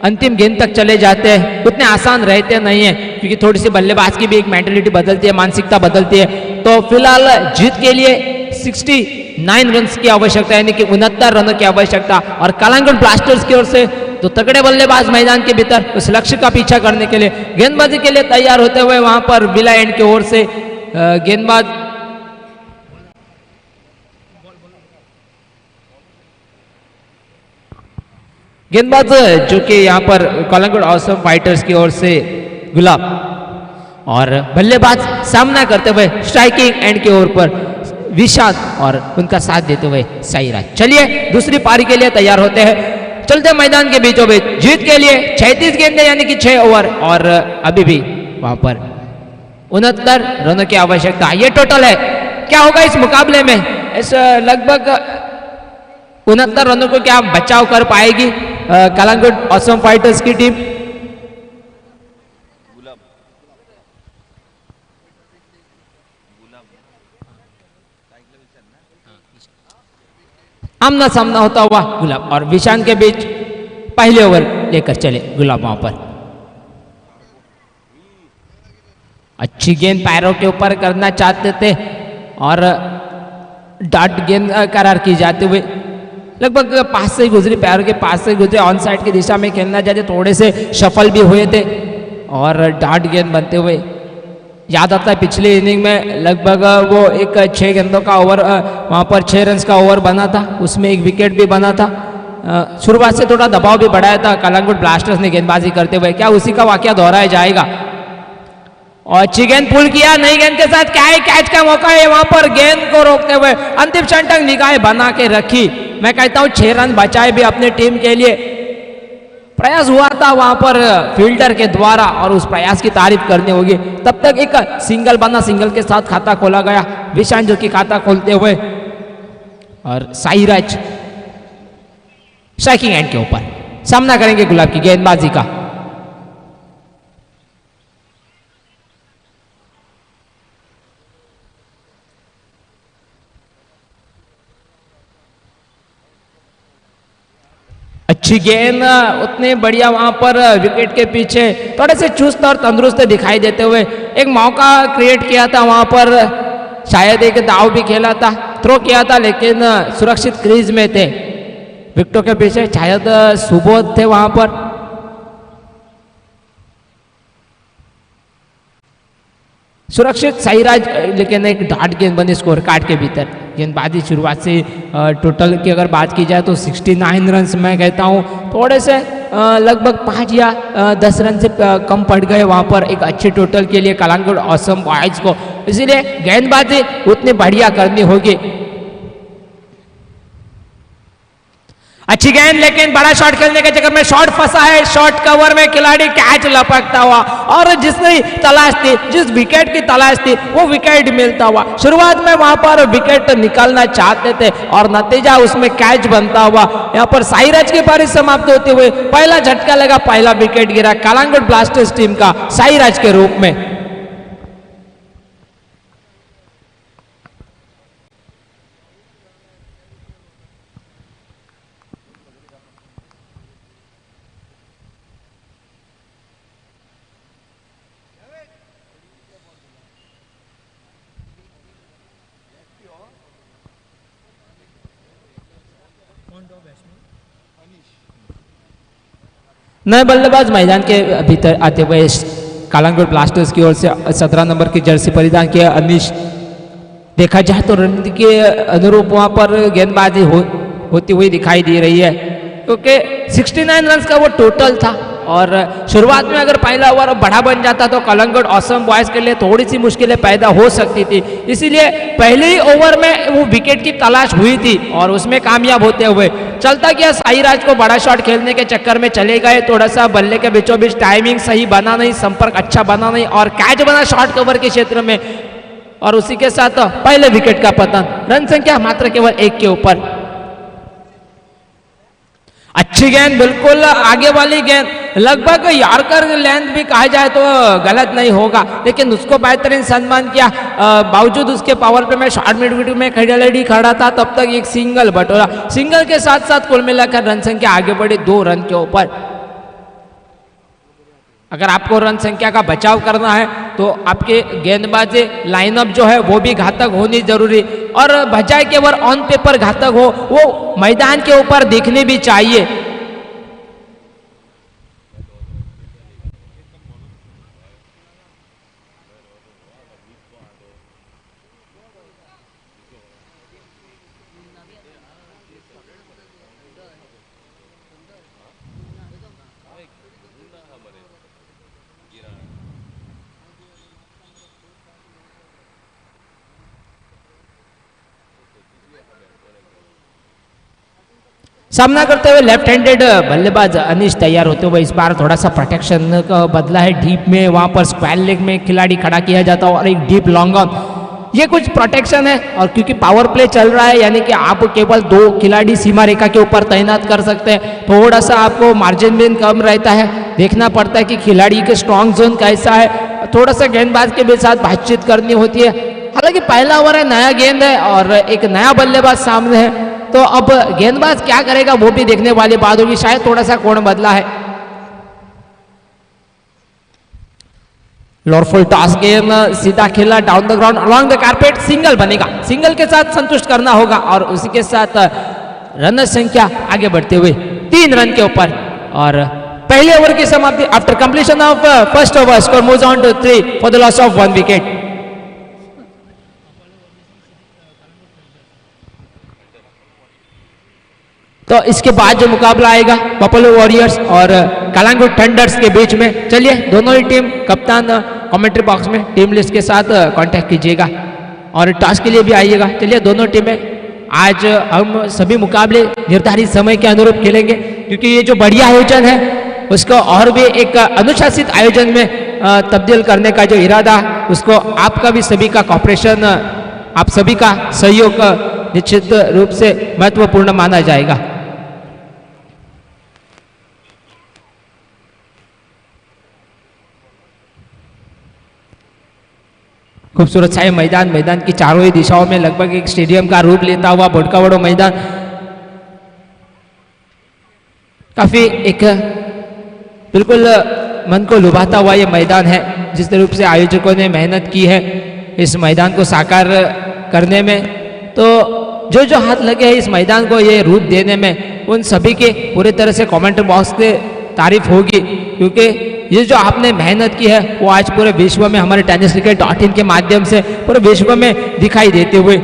अंतिम गेंद तक चले जाते हैं, उतने आसान रहते नहीं हैं क्योंकि थोड़ी सी बल्लेबाज की भी एक मेंटेलिटी बदलती है, मानसिकता बदलती है। तो फिलहाल जीत के लिए 69 रन की आवश्यकता यानी कि 69 रनों की आवश्यकता, और कलांगुट ब्लास्टर्स की ओर से तो तगड़े बल्लेबाज मैदान के भीतर उस लक्ष्य का पीछा करने के लिए गेंदबाजी के लिए तैयार होते हुए वहां पर विला एंड की ओर से गेंदबाज जो कि यहाँ पर कलांगुट ऑसम फाइटर्स की ओर से गुलाब, और बल्लेबाज सामना करते हुए स्ट्राइकिंग एंड की ओर पर विशाल और उनका साथ देते हुए साईराज। चलिए दूसरी पारी के लिए तैयार होते हैं, चलते मैदान के बीचों बीच। जीत के लिए 36 गेंदें यानी कि 6 ओवर, और अभी भी वहां पर 69 रनों की आवश्यकता, ये टोटल है। क्या होगा इस मुकाबले में? इस लगभग 69 रनों को क्या बचाव कर पाएगी कलांगुट ऑसम फाइटर्स की टीम? आमना सामना होता हुआ गुलाब और विशान के बीच पहले ओवर लेकर चले गुलाब। वहां पर अच्छी गेंद पैरों के ऊपर करना चाहते थे और डाट गेंद करार की जाते हुए लगभग पास से गुजरी, पैरों के पास से गुजरे, ऑन साइड की दिशा में खेलना चाहते, थोड़े से सफल भी हुए थे और डाट गेंद बनते हुए याद आता है पिछली इनिंग में लगभग वो एक 6 गेंदों का ओवर, वहाँ पर 6 रन का ओवर बना था, उसमें एक विकेट भी बना था। शुरुआत से थोड़ा दबाव भी बढ़ाया था कलांगुट ब्लास्टर्स ने गेंदबाजी करते हुए। क्या उसी का वाकया दोहराया जाएगा? और अच्छी गेंद पुल किया, नई गेंद के साथ क्या है, कैच का मौका है वहां पर, गेंद को रोकते हुए अंतिम क्षण तक निगाहें बना के रखी। मैं कहता हूं 6 रन बचाए भी अपनी टीम के लिए, प्रयास हुआ था वहां पर फील्डर के द्वारा और उस प्रयास की तारीफ करनी होगी। तब तक एक सिंगल बना, सिंगल के साथ खाता खोला गया, विशान जो कि खाता खोलते हुए, और साईराज स्ट्राइकिंग एंड के ऊपर सामना करेंगे गुलाब की गेंदबाजी का। अच्छी गेंद, उतने बढ़िया वहां पर विकेट के पीछे थोड़े से चुस्त और तंदुरुस्त दिखाई देते हुए एक मौका क्रिएट किया था वहां पर, शायद एक दाव भी खेला था, थ्रो किया था, लेकिन सुरक्षित क्रीज में थे, विकेटों के पीछे शायद सुबोध थे वहां पर। सुरक्षित साईराज, लेकिन एक डाट गेंद बनी स्कोर कार्ड के भीतर। गेंदबाजी शुरुआत से टोटल की अगर बात की जाए तो 69 रन मैं कहता हूं थोड़े से लगभग 5 या 10 रन से कम पड़ गए वहां पर एक अच्छे टोटल के लिए कलांगुट ऑसम बॉयज को, इसीलिए गेंदबाजी उतनी बढ़िया करनी होगी। अच्छी गेंद, लेकिन बड़ा शॉट खेलने के चक्कर में शॉट फंसा है, शॉट कवर में खिलाड़ी कैच लपकता हुआ, और जिसकी तलाश थी, जिस विकेट की तलाश थी वो विकेट मिलता हुआ। शुरुआत में वहां पर विकेट निकालना चाहते थे और नतीजा उसमें कैच बनता हुआ। यहां पर साईराज की पारी समाप्त होते हुए पहला झटका लगा, पहला विकेट गिरा कलांगुट ब्लास्टर्स टीम का साईराज के रूप में। नए बल्लेबाज मैदान के भीतर आते हुए कलांगुट ब्लास्टर्स की ओर से 17 नंबर की जर्सी परिधान किया अनिश। देखा जाए तो रणनीति के अनुरूप वहां पर गेंदबाजी होती हुई दिखाई दे रही है, क्योंकि 69 रन का वो टोटल था और शुरुआत में अगर पहला ओवर बड़ा बन जाता तो कलंगुट ऑसम बॉयज के लिए थोड़ी सी मुश्किलें पैदा हो सकती थी। इसीलिए पहले ही ओवर में वो विकेट की तलाश हुई थी और उसमें कामयाब होते हुए चलता गया। साईराज को बड़ा शॉट खेलने के चक्कर में चले गए, थोड़ा सा बल्ले के बीचों बीच टाइमिंग सही बना नहीं, संपर्क अच्छा बना नहीं और कैच बना शॉर्ट कवर के क्षेत्र में और उसी के साथ पहले विकेट का पतन। रन संख्या मात्र केवल 1 के ऊपर। अच्छी गेंद, बिल्कुल आगे वाली गेंद, लगभग यॉर्कर लेंथ भी कहा जाए तो गलत नहीं होगा, लेकिन उसको बेहतरीन सम्मान किया। बावजूद उसके पावर प्ले में शॉर्ट मिड विकेट में खिलाड़ी खड़ा था, तब तक एक सिंगल बटोरा। सिंगल के साथ साथ कुल मिलाकर रन संख्या आगे बढ़ी 2 रन के ऊपर। अगर आपको रन संख्या का बचाव करना है तो आपके गेंदबाजी लाइनअप जो है वो भी घातक होनी जरूरी, और बजाय केवल ऑन पेपर घातक हो, वो मैदान के ऊपर दिखनी भी चाहिए। सामना करते हुए लेफ्ट हैंडेड बल्लेबाज अनीश तैयार होते हुए इस बार थोड़ा सा प्रोटेक्शन का बदला है। डीप में वहां पर स्क्वायर लेग में खिलाड़ी खड़ा किया जाता है और एक डीप लॉन्ग ऑन, ये कुछ प्रोटेक्शन है। और क्योंकि पावर प्ले चल रहा है यानी कि आप केवल 2 खिलाड़ी सीमा रेखा के ऊपर तैनात कर सकते हैं, थोड़ा सा आपको मार्जिन भी कम रहता है। देखना पड़ता है कि खिलाड़ी के स्ट्रॉन्ग जोन कैसा है, थोड़ा सा गेंदबाज के भी साथ बातचीत करनी होती है। हालांकि पहला ओवर है, नया गेंद है और एक नया बल्लेबाज सामने है, तो अब गेंदबाज क्या करेगा वो भी देखने वाली बात होगी। शायद थोड़ा सा कोण बदला है। लॉरफुल टॉस गेंद सीधा खेला down the ground along the carpet, single बनेगा। सिंगल के साथ संतुष्ट करना होगा और उसी के साथ रन संख्या आगे बढ़ते हुए 3 रन के ऊपर। और पहले ओवर की समाप्ति after completion of first over, score moves on to 3 for the loss of 1 wicket. तो इसके बाद जो मुकाबला आएगा बफेलो वॉरियर्स और कलांगुट थंडर्स के बीच में, चलिए दोनों ही टीम कप्तान कमेंट्री बॉक्स में टीम लिस्ट के साथ कांटेक्ट कीजिएगा और टॉस के लिए भी आइएगा। चलिए दोनों टीमें आज हम सभी मुकाबले निर्धारित समय के अनुरूप खेलेंगे, क्योंकि ये जो बढ़िया आयोजन है उसको और भी एक अनुशासित आयोजन में तब्दील करने का जो इरादा, उसको आपका भी सभी का कॉपरेशन, आप सभी का सहयोग निश्चित रूप से महत्वपूर्ण माना जाएगा। खूबसूरत सा मैदान, मैदान की चारों ही दिशाओं में लगभग एक स्टेडियम का रूप लेता हुआ बोडकावड़ो मैदान, काफी एक बिल्कुल मन को लुभाता हुआ ये मैदान है। जिस रूप से आयोजकों ने मेहनत की है इस मैदान को साकार करने में, तो जो जो हाथ लगे हैं इस मैदान को ये रूप देने में, उन सभी के पूरी तरह से कमेंट बॉक्स से तारीफ होगी, क्योंकि ये जो आपने मेहनत की है वो आज पूरे विश्व में हमारे tenniscricket.in के माध्यम से पूरे विश्व में दिखाई देते हुए।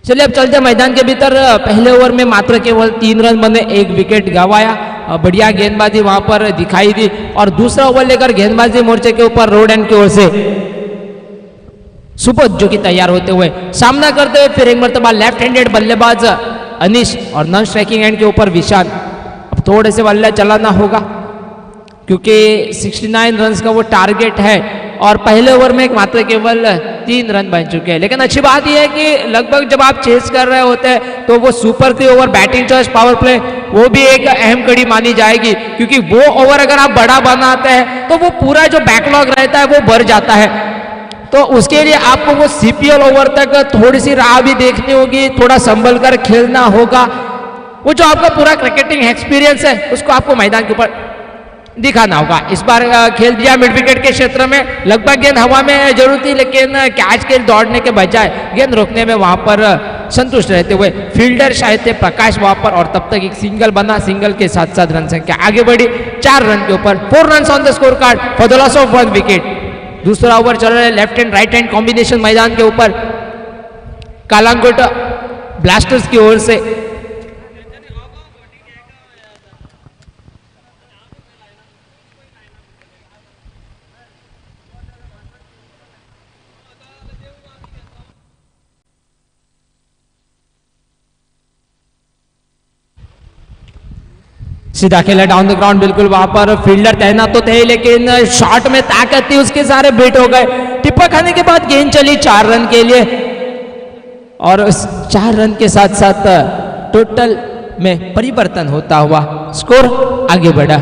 चलिए अब चलते मैदान के भीतर। पहले ओवर में मात्र केवल 3 रन बने, 1 विकेट गंवाया। बढ़िया गेंदबाजी वहां पर दिखाई दी और दूसरा ओवर लेकर गेंदबाजी मोर्चे के ऊपर रोड एंड की ओर से सुबोध जो कि तैयार होते हुए सामना करते हुए फिर एक मरतबा लेफ्ट हैंडेड बल्लेबाज अनीश और नॉन स्ट्राइकिंग एंड के ऊपर विशाल। अब थोड़े से बल्ले चलाना होगा क्योंकि 69 रन का वो टारगेट है और पहले ओवर में मात्र केवल 3 रन बन चुके हैं। लेकिन अच्छी बात यह है कि लगभग जब आप चेस कर रहे होते हैं तो वो super 3 over batting choice power play वो भी एक अहम कड़ी मानी जाएगी, क्योंकि वो ओवर अगर आप बड़ा बनाते हैं तो वो पूरा जो बैकलॉग रहता है वो भर जाता है। तो उसके लिए आपको वो सीपीएल ओवर तक थोड़ी सी राह भी देखनी होगी, थोड़ा संभल कर खेलना होगा। वो जो आपका पूरा क्रिकेटिंग एक्सपीरियंस है उसको आपको मैदान के ऊपर दिखाना होगा। इस बार खेल दिया मिड विकेट के क्षेत्र में, लगभग गेंद हवा में जरूर थी लेकिन कैच के दौड़ने के बजाय गेंद रोकने में वहां पर संतुष्ट रहते हुए फील्डर शायद थे प्रकाश वहां पर, और तब तक एक सिंगल बना। सिंगल के साथ साथ रन संख्या आगे बढ़ी 4 रन के ऊपर, 4 run on the score card for the loss of 1 wicket. दूसरा ओवर चल रहा है left hand right hand combination मैदान के ऊपर कालांगुट ब्लास्टर्स की ओर से। सीधा खेला डाउन द ग्राउंड, बिल्कुल वहां पर फील्डर तैनात तो थे लेकिन शॉट में ताकत थी, उसके सारे बेट हो गए। टिप्पा खाने के बाद गेंद चली 4 रन के लिए और उस 4 रन के साथ साथ टोटल में परिवर्तन होता हुआ स्कोर आगे बढ़ा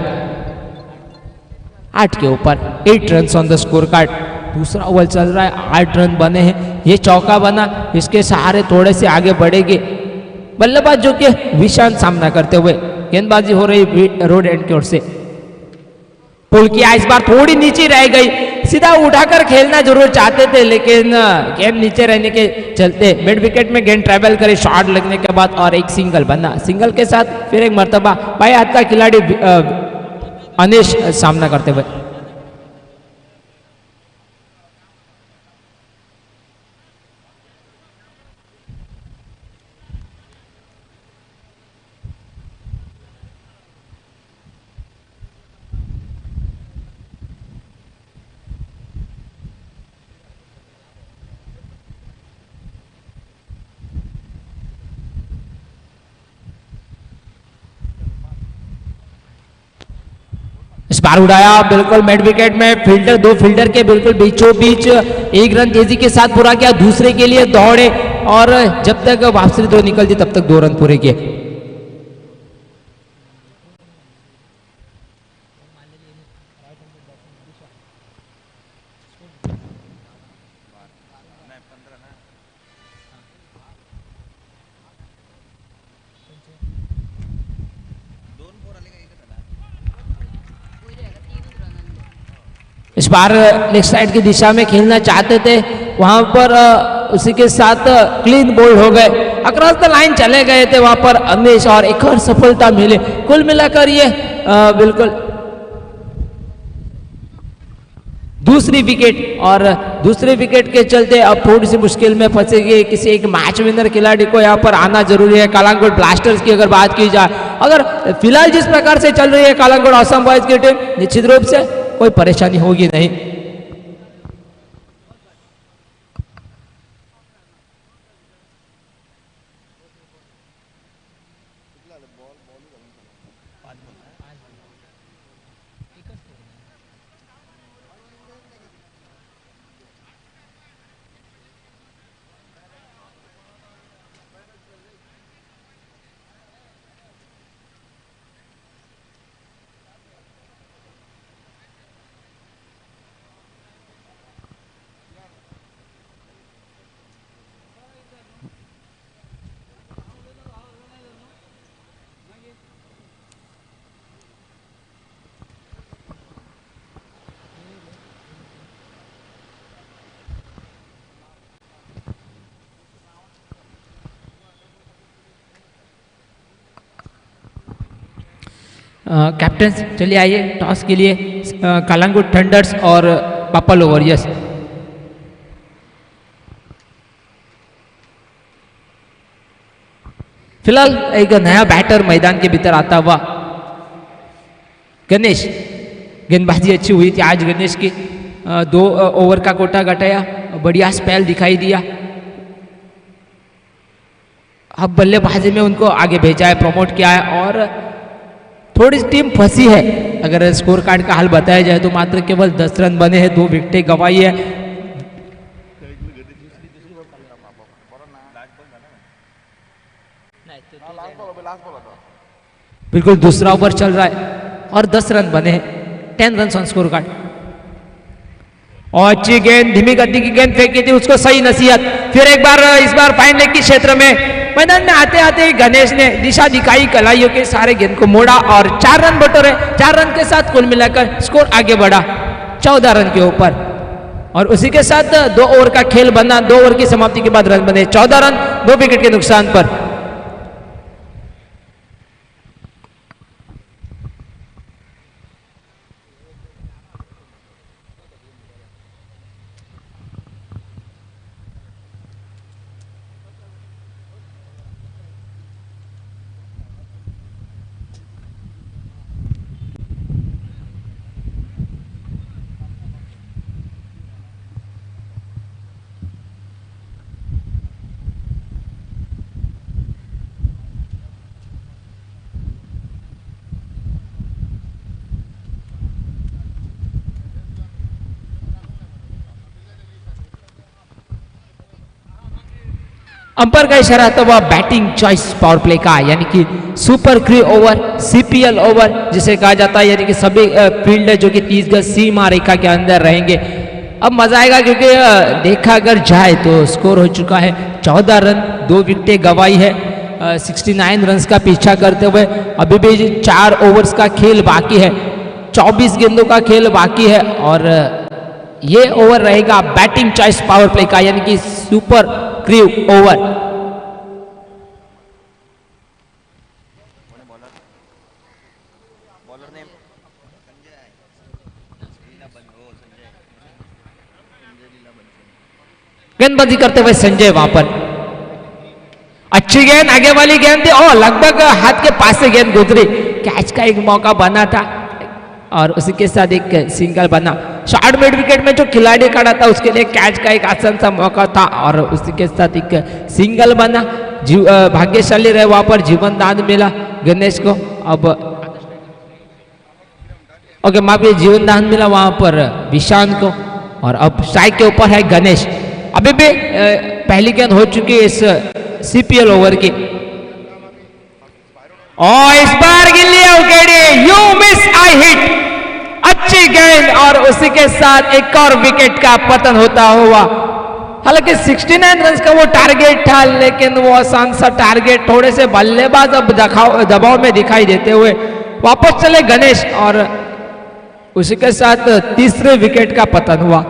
8 के ऊपर। 8 run on the score card. दूसरा ओवर चल रहा है, 8 रन बने हैं, ये चौका बना, इसके सहारे थोड़े से आगे बढ़ेगी बल्लेबाज जो कि विशांत सामना करते हुए। गेंदबाजी हो रही रोड एंड की ओर से, पुल किया, इस बार थोड़ी नीचे रह गई, सीधा उठाकर खेलना जरूर चाहते थे लेकिन गेंद नीचे रहने के चलते मिड विकेट में गेंद ट्रेवल करे शॉट लगने के बाद और एक सिंगल बना। सिंगल के साथ फिर एक मर्तबा बाएं हाथ का खिलाड़ी अनिश सामना करते हुए। इस बार उड़ाया बिल्कुल मिड विकेट में, फील्डर 2 फील्डर के बिल्कुल बीचों बीच 1 रन तेजी के साथ पूरा किया, दूसरे के लिए दौड़े और जब तक वापसी दो निकलती तब तक 2 रन पूरे किए। इस बार लेफ्ट साइड की दिशा में खेलना चाहते थे, वहां पर उसी के साथ क्लीन बोल्ड हो गए, अक्रॉस द लाइन चले गए थे वहां पर अनिश और एक और सफलता मिले। कुल मिलाकर ये बिल्कुल दूसरी विकेट और दूसरे विकेट के चलते अब थोड़ी सी मुश्किल में फंसेगी। किसी एक मैच विनर खिलाड़ी को यहाँ पर आना जरूरी है। कालांगुट ब्लास्टर्स की अगर बात की जाए, अगर फिलहाल जिस प्रकार से चल रही है कालांगुट असम बॉयज की टीम, निश्चित रूप से कोई परेशानी होगी नहीं। कैप्टन चलिए आइए टॉस के लिए कालांगुट थंडर्स और पापालो वॉरियर्स। फिलहाल एक नया बैटर मैदान के भीतर आता हुआ गणेश। गेंदबाजी अच्छी हुई थी आज गणेश की, 2 ओवर का कोटा घटाया, बढ़िया स्पेल दिखाई दिया। अब बल्लेबाजी में उनको आगे भेजा है, प्रमोट किया है और थोड़ी सी टीम फंसी है। अगर स्कोर कार्ड का हाल बताया जाए तो मात्र केवल 10 रन बने हैं, 2 विकेटें गंवाई है। बिल्कुल दूसरा ओवर चल रहा है और 10 रन बने हैं, 10 रन ऑन स्कोर कार्ड। और अच्छी गेंद, धीमी गति की गेंद फेंकी थी, उसको सही नसीहत। फिर एक बार इस बार फाइन लेग के क्षेत्र में मैदान में आते आते गणेश ने दिशा दिखाई, कलाइयों के सारे गेंद को मोड़ा और 4 रन बटोरे। 4 रन के साथ कुल मिलाकर स्कोर आगे बढ़ा 14 रन के ऊपर और उसी के साथ 2 ओवर का खेल बना। 2 ओवर की समाप्ति के बाद रन बने 14 रन 2 विकेट के नुकसान पर। अंपायर का इशारा था वह बैटिंग चॉइस पावर प्ले का, यानी कि सुपर क्री ओवर, सीपीएल ओवर जिसे कहा जाता है, यानी कि सभी फील्डर जो कि 30 गज सीमा रेखा के अंदर रहेंगे। अब मजा आएगा क्योंकि देखा अगर जाए तो स्कोर हो चुका है 14 रन, 2 विकेटें गंवाई है, 69 रन का पीछा करते हुए। अभी भी 4 ओवर्स का खेल बाकी है, 24 गेंदों का खेल बाकी है और ये ओवर रहेगा बैटिंग चॉइस पावर प्ले का, यानी कि super crew over. Bowler name गेंदबाजी करते हुए संजय वहां पर, अच्छी गेंद, आगे वाली गेंद थी और लगभग हाथ के पास से गेंद गुजरी। कैच का एक मौका बना था और उसी के साथ एक सिंगल बना। शॉर्ट मिड विकेट में जो खिलाड़ी खड़ा था उसके लिए कैच का एक आसान सा मौका था और उसी के साथ एक सिंगल बना। भाग्यशाली रहे वहां पर, जीवन दान मिला गणेश को। अब ओके माफी, जीवन दान मिला वहां पर विशांत को और अब स्ट्राइक के ऊपर है गणेश। अभी भी पहली गेंद हो चुकी है इस सीपीएल ओवर की और इस बार गिल्ली उकेड़ी, यू मिस आई हिट, अच्छी गेंद और उसी के साथ एक और विकेट का पतन होता हुआ। हालांकि 69 रन का वो टारगेट था, लेकिन वो आसान सा टारगेट थोड़े से बल्लेबाज अब दबाव में दिखाई देते हुए वापस चले गणेश और उसी के साथ तीसरे विकेट का पतन हुआ।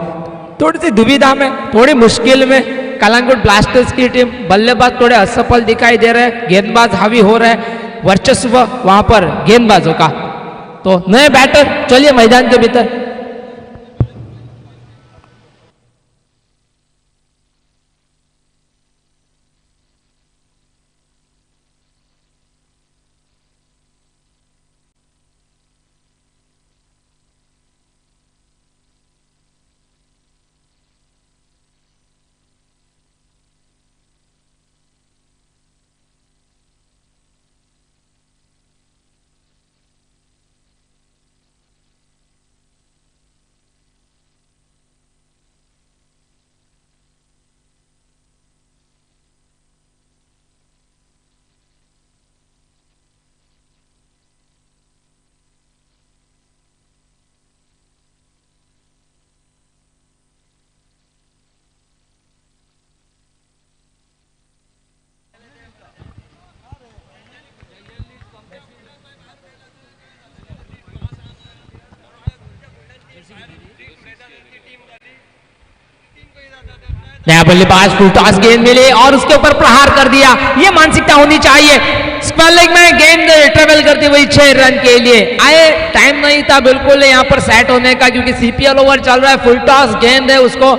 थोड़ी सी दुविधा में, थोड़ी मुश्किल में कलांगुट ब्लास्टर्स की टीम, बल्लेबाज थोड़े असफल दिखाई दे रहे हैं, गेंदबाज हावी हो रहे हैं, वर्चस्व वहां पर गेंदबाजों का। तो नए बैटर चलिए मैदान के भीतर। नया बल्लेबाज फुल टॉस गेंद मिले और उसके ऊपर प्रहार कर दिया। ये मानसिकता होनी चाहिए। स्क्वायर लेग में गेंद ट्रेवल करती हुई 6 रन के लिए आए। टाइम नहीं था बिल्कुल यहाँ पर सेट होने का, क्योंकि सीपीएल ओवर चल रहा है, फुल टॉस गेंद है, उसको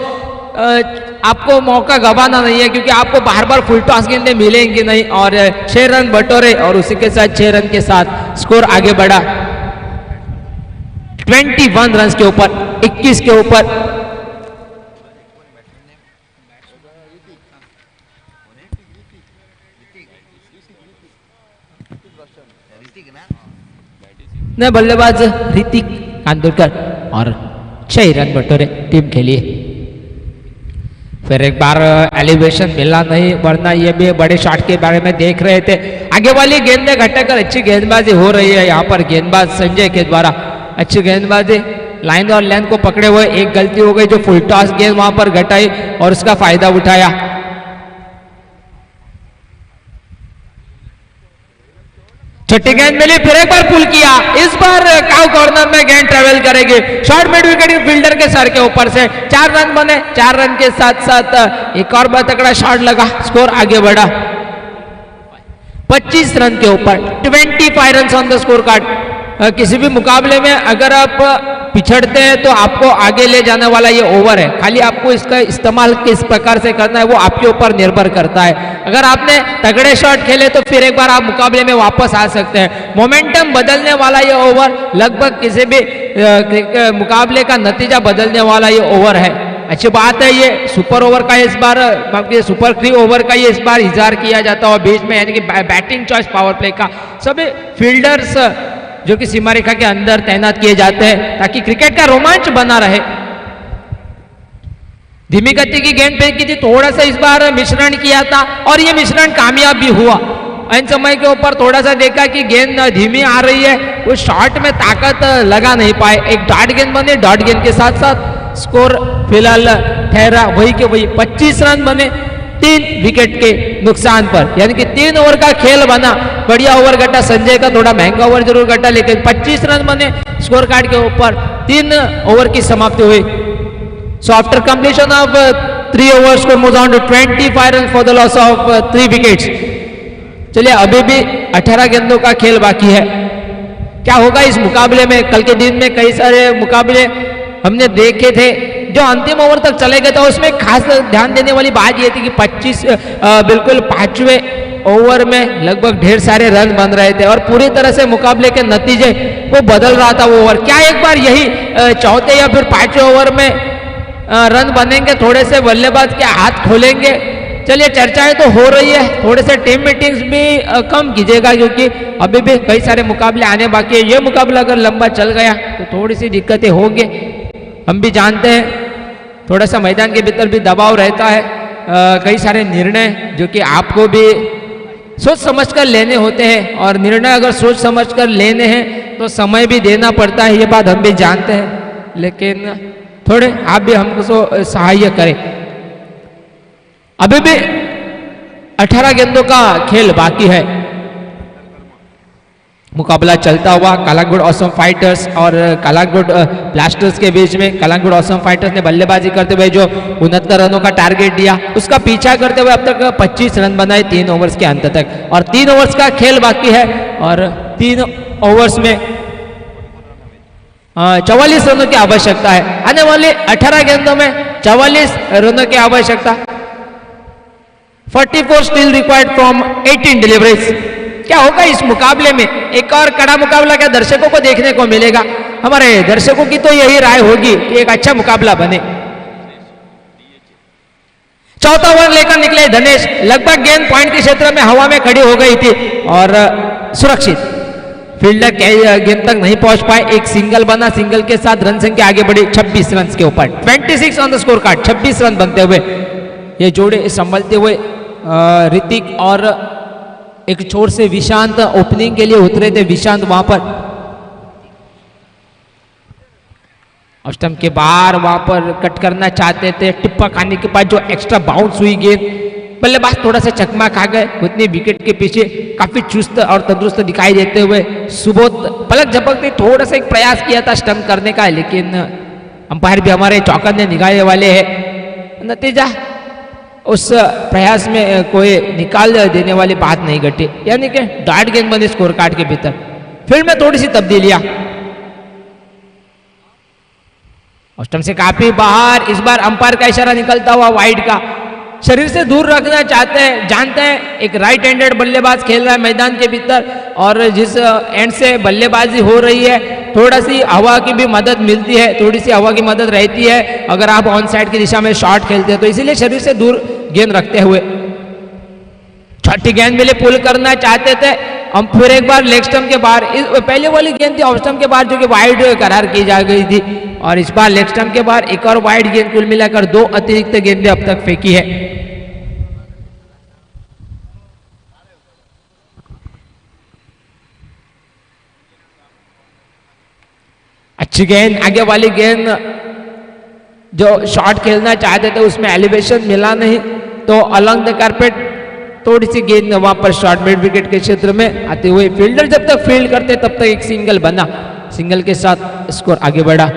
आपको मौका गंवाना नहीं है, क्योंकि आपको बार बार फुल टॉस गेंदें मिलेंगी नहीं। और 6 रन बटोरे और उसी के साथ 6 रन के साथ स्कोर आगे बढ़ा 21 रन के ऊपर, 21 के ऊपर। नए बल्लेबाज ऋतिक कांदोलकर और 6 रन बटोरे टीम के लिए। फिर एक बार एलिवेशन मिला नहीं, वरना ये भी बड़े शॉट के बारे में देख रहे थे। आगे वाली गेंदें घटाकर अच्छी गेंदबाजी हो रही है यहाँ पर गेंदबाज संजय के द्वारा। अच्छी गेंदबाजी, लाइन और लेंथ को पकड़े हुए, एक गलती हो गई जो फुल टॉस गेंद वहां पर घटाई और उसका फायदा उठाया। छठी गेंद मिली, फिर एक बार पुल किया, इस बार काउ कॉर्नर में गेंद ट्रेवल करेगी। शॉर्ट मिड विकेट फील्डर के सर के ऊपर से 4 रन बने। 4 रन के साथ साथ एक और बहुत तगड़ा शॉट लगा, स्कोर आगे बढ़ा 25 रन के ऊपर, 25 run on the score card. किसी भी मुकाबले में अगर आप पिछड़ते हैं तो आपको आगे ले जाने वाला ये ओवर है, खाली आपको इसका इस्तेमाल किस प्रकार से करना है वो आपके ऊपर निर्भर करता है। अगर आपने तगड़े शॉट खेले तो फिर एक बार आप मुकाबले में वापस आ सकते हैं। मोमेंटम बदलने वाला ये ओवर, लगभग किसी भी मुकाबले का नतीजा बदलने वाला ये ओवर है। अच्छी बात है, ये सुपर ओवर का इस बार, सुपर 3 ओवर का ये इस बार इजहार किया जाता है बीच में, यानी कि बैटिंग चॉइस पावर प्ले का। सभी फील्डर्स जो कि सीमा रेखा के अंदर तैनात किए जाते हैं ताकि क्रिकेट का रोमांच बना रहे। धीमी गति की गेंद फेंकी थी, थोड़ा सा इस बार मिश्रण किया था और ये मिश्रण कामयाब भी हुआ। इन समय के ऊपर थोड़ा सा देखा कि गेंद धीमी आ रही है, उस शॉट में ताकत लगा नहीं पाए, एक डॉट गेंद बने, डॉट गेंद के साथ साथ स्कोर फिलहाल ठहरा वही के वही 25 रन बने 3 विकेट के नुकसान पर, यानी कि 3 ओवर का खेल बना। बढ़िया ओवर गट्टा संजय का, थोड़ा महंगा ओवर जरूर गट्टा, लेकिन 25 रन बने स्कोर कार्ड के ऊपर, 3 ओवर की समाप्ति हुई। So after completion of 3 overs score moves on to 25 runs for the loss of 3 wickets। चलिए अभी भी 18 गेंदों का खेल बाकी है। क्या होगा इस मुकाबले में? कल के दिन में कई सारे मुकाबले हमने देखे थे जो अंतिम ओवर तक चले गए थे, उसमें खास ध्यान देने वाली बात यह थी कि 25 बिल्कुल 5वें ओवर में लगभग ढेर सारे रन बन रहे थे और पूरी तरह से मुकाबले के नतीजे को बदल रहा था वो ओवर। क्या एक बार यही चौथे या फिर 5वें ओवर में रन बनेंगे, थोड़े से बल्लेबाज के हाथ खोलेंगे? चलिए चर्चाएं तो हो रही है, थोड़े से टीम मीटिंग्स भी कम कीजिएगा क्योंकि अभी भी कई सारे मुकाबले आने बाकी है। ये मुकाबला अगर लंबा चल गया तो थोड़ी सी दिक्कतें होंगी, हम भी जानते हैं। थोड़ा सा मैदान के भीतर भी दबाव रहता है, कई सारे निर्णय जो कि आपको भी सोच समझकर लेने होते हैं और निर्णय अगर सोच समझकर लेने हैं तो समय भी देना पड़ता है, ये बात हम भी जानते हैं। लेकिन थोड़े आप भी हमको सहाय्य करें। अभी भी 18 गेंदों का खेल बाकी है। मुकाबला चलता हुआ कलांगुट ऑसम फाइटर्स और कलांगुट ब्लास्टर्स के बीच में। कलांगुट ऑसम फाइटर्स ने बल्लेबाजी करते हुए जो 69 रनों का टारगेट दिया उसका पीछा करते हुए अब तक 25 रन बनाए 3 ओवर्स के अंत तक, और 3 ओवर्स का खेल बाकी है और 3 ओवर्स में 44 रनों की आवश्यकता है। आने वाले 18 गेंदों में 44 रनों की आवश्यकता। 44 स्टिल रिक्वायर्ड फ्रॉम 18 डिलीवरीज। क्या होगा इस मुकाबले में? एक और कड़ा मुकाबला क्या दर्शकों को देखने को मिलेगा? हमारे दर्शकों की तो यही राय होगी कि एक अच्छा मुकाबला बने। चौथा ओवर लेकर निकले धनेश, लगभग गेंद पॉइंट के क्षेत्र में हवा में खड़ी हो गई थी और सुरक्षित फील्डर गेंद तक नहीं पहुंच पाए। एक सिंगल बना, सिंगल के साथ रन संख्या आगे बढ़ी 26 रन के ऊपर। 26 on the score card, 26 run बनते हुए ये जोड़े संभलते हुए ऋतिक और एक छोर से विशांत ओपनिंग के लिए उतरे थे। विशांत वहां पर स्टंप के बाहर वहां पर कट करना चाहते थे, टिप्पा खाने के बाद जो एक्स्ट्रा बाउंस हुई गेंद, बल्लेबाज थोड़ा सा चकमा खा गए। उतनी विकेट के पीछे काफी चुस्त और तंदुरुस्त दिखाई देते हुए सुबोध पलक झपकते थोड़ा सा एक प्रयास किया था स्टंप करने का, लेकिन अंपायर भी हमारे चौकन्ने निगाहे वाले हैं। नतीजा उस प्रयास में कोई निकाल देने वाली बात नहीं घटी, यानी कि डॉट गेंद बनी स्कोर कार्ड के भीतर। फील्ड में थोड़ी सी तब्दीलियां, स्टंप से काफी बाहर, इस बार अंपायर का इशारा निकलता हुआ वाइड का। शरीर से दूर रखना चाहते हैं, जानते हैं एक राइट हैंडेड बल्लेबाज खेल रहा है मैदान के भीतर और जिस एंड से बल्लेबाजी हो रही है थोड़ा सी हवा की भी मदद मिलती है, थोड़ी सी हवा की मदद रहती है अगर आप ऑन साइड की दिशा में शॉट खेलते हैं तो, इसीलिए शरीर से दूर गेंद रखते हुए छठी गेंद मिले पुल करना चाहते थे। हम फिर एक बार लेग स्टंप के बाहर, पहले वाली गेंद थी ऑफ स्टंप के बाहर जो कि वाइड करार की जा गई थी, और इस बार लेग स्टंप के बाहर एक और वाइड गेंद, कुल मिलाकर 2 अतिरिक्त गेंदें अब तक फेंकी है। अच्छी गेंद, आगे वाली गेंद जो शॉट खेलना चाहते थे उसमें एलिवेशन मिला नहीं तो अलॉन्ग द कारपेट थोड़ी सी गेंद वहां पर शॉर्ट मिड विकेट के क्षेत्र में आते हुए फील्डर जब तक फील्ड करते तब तक एक सिंगल बना, सिंगल के साथ स्कोर आगे बढ़ा।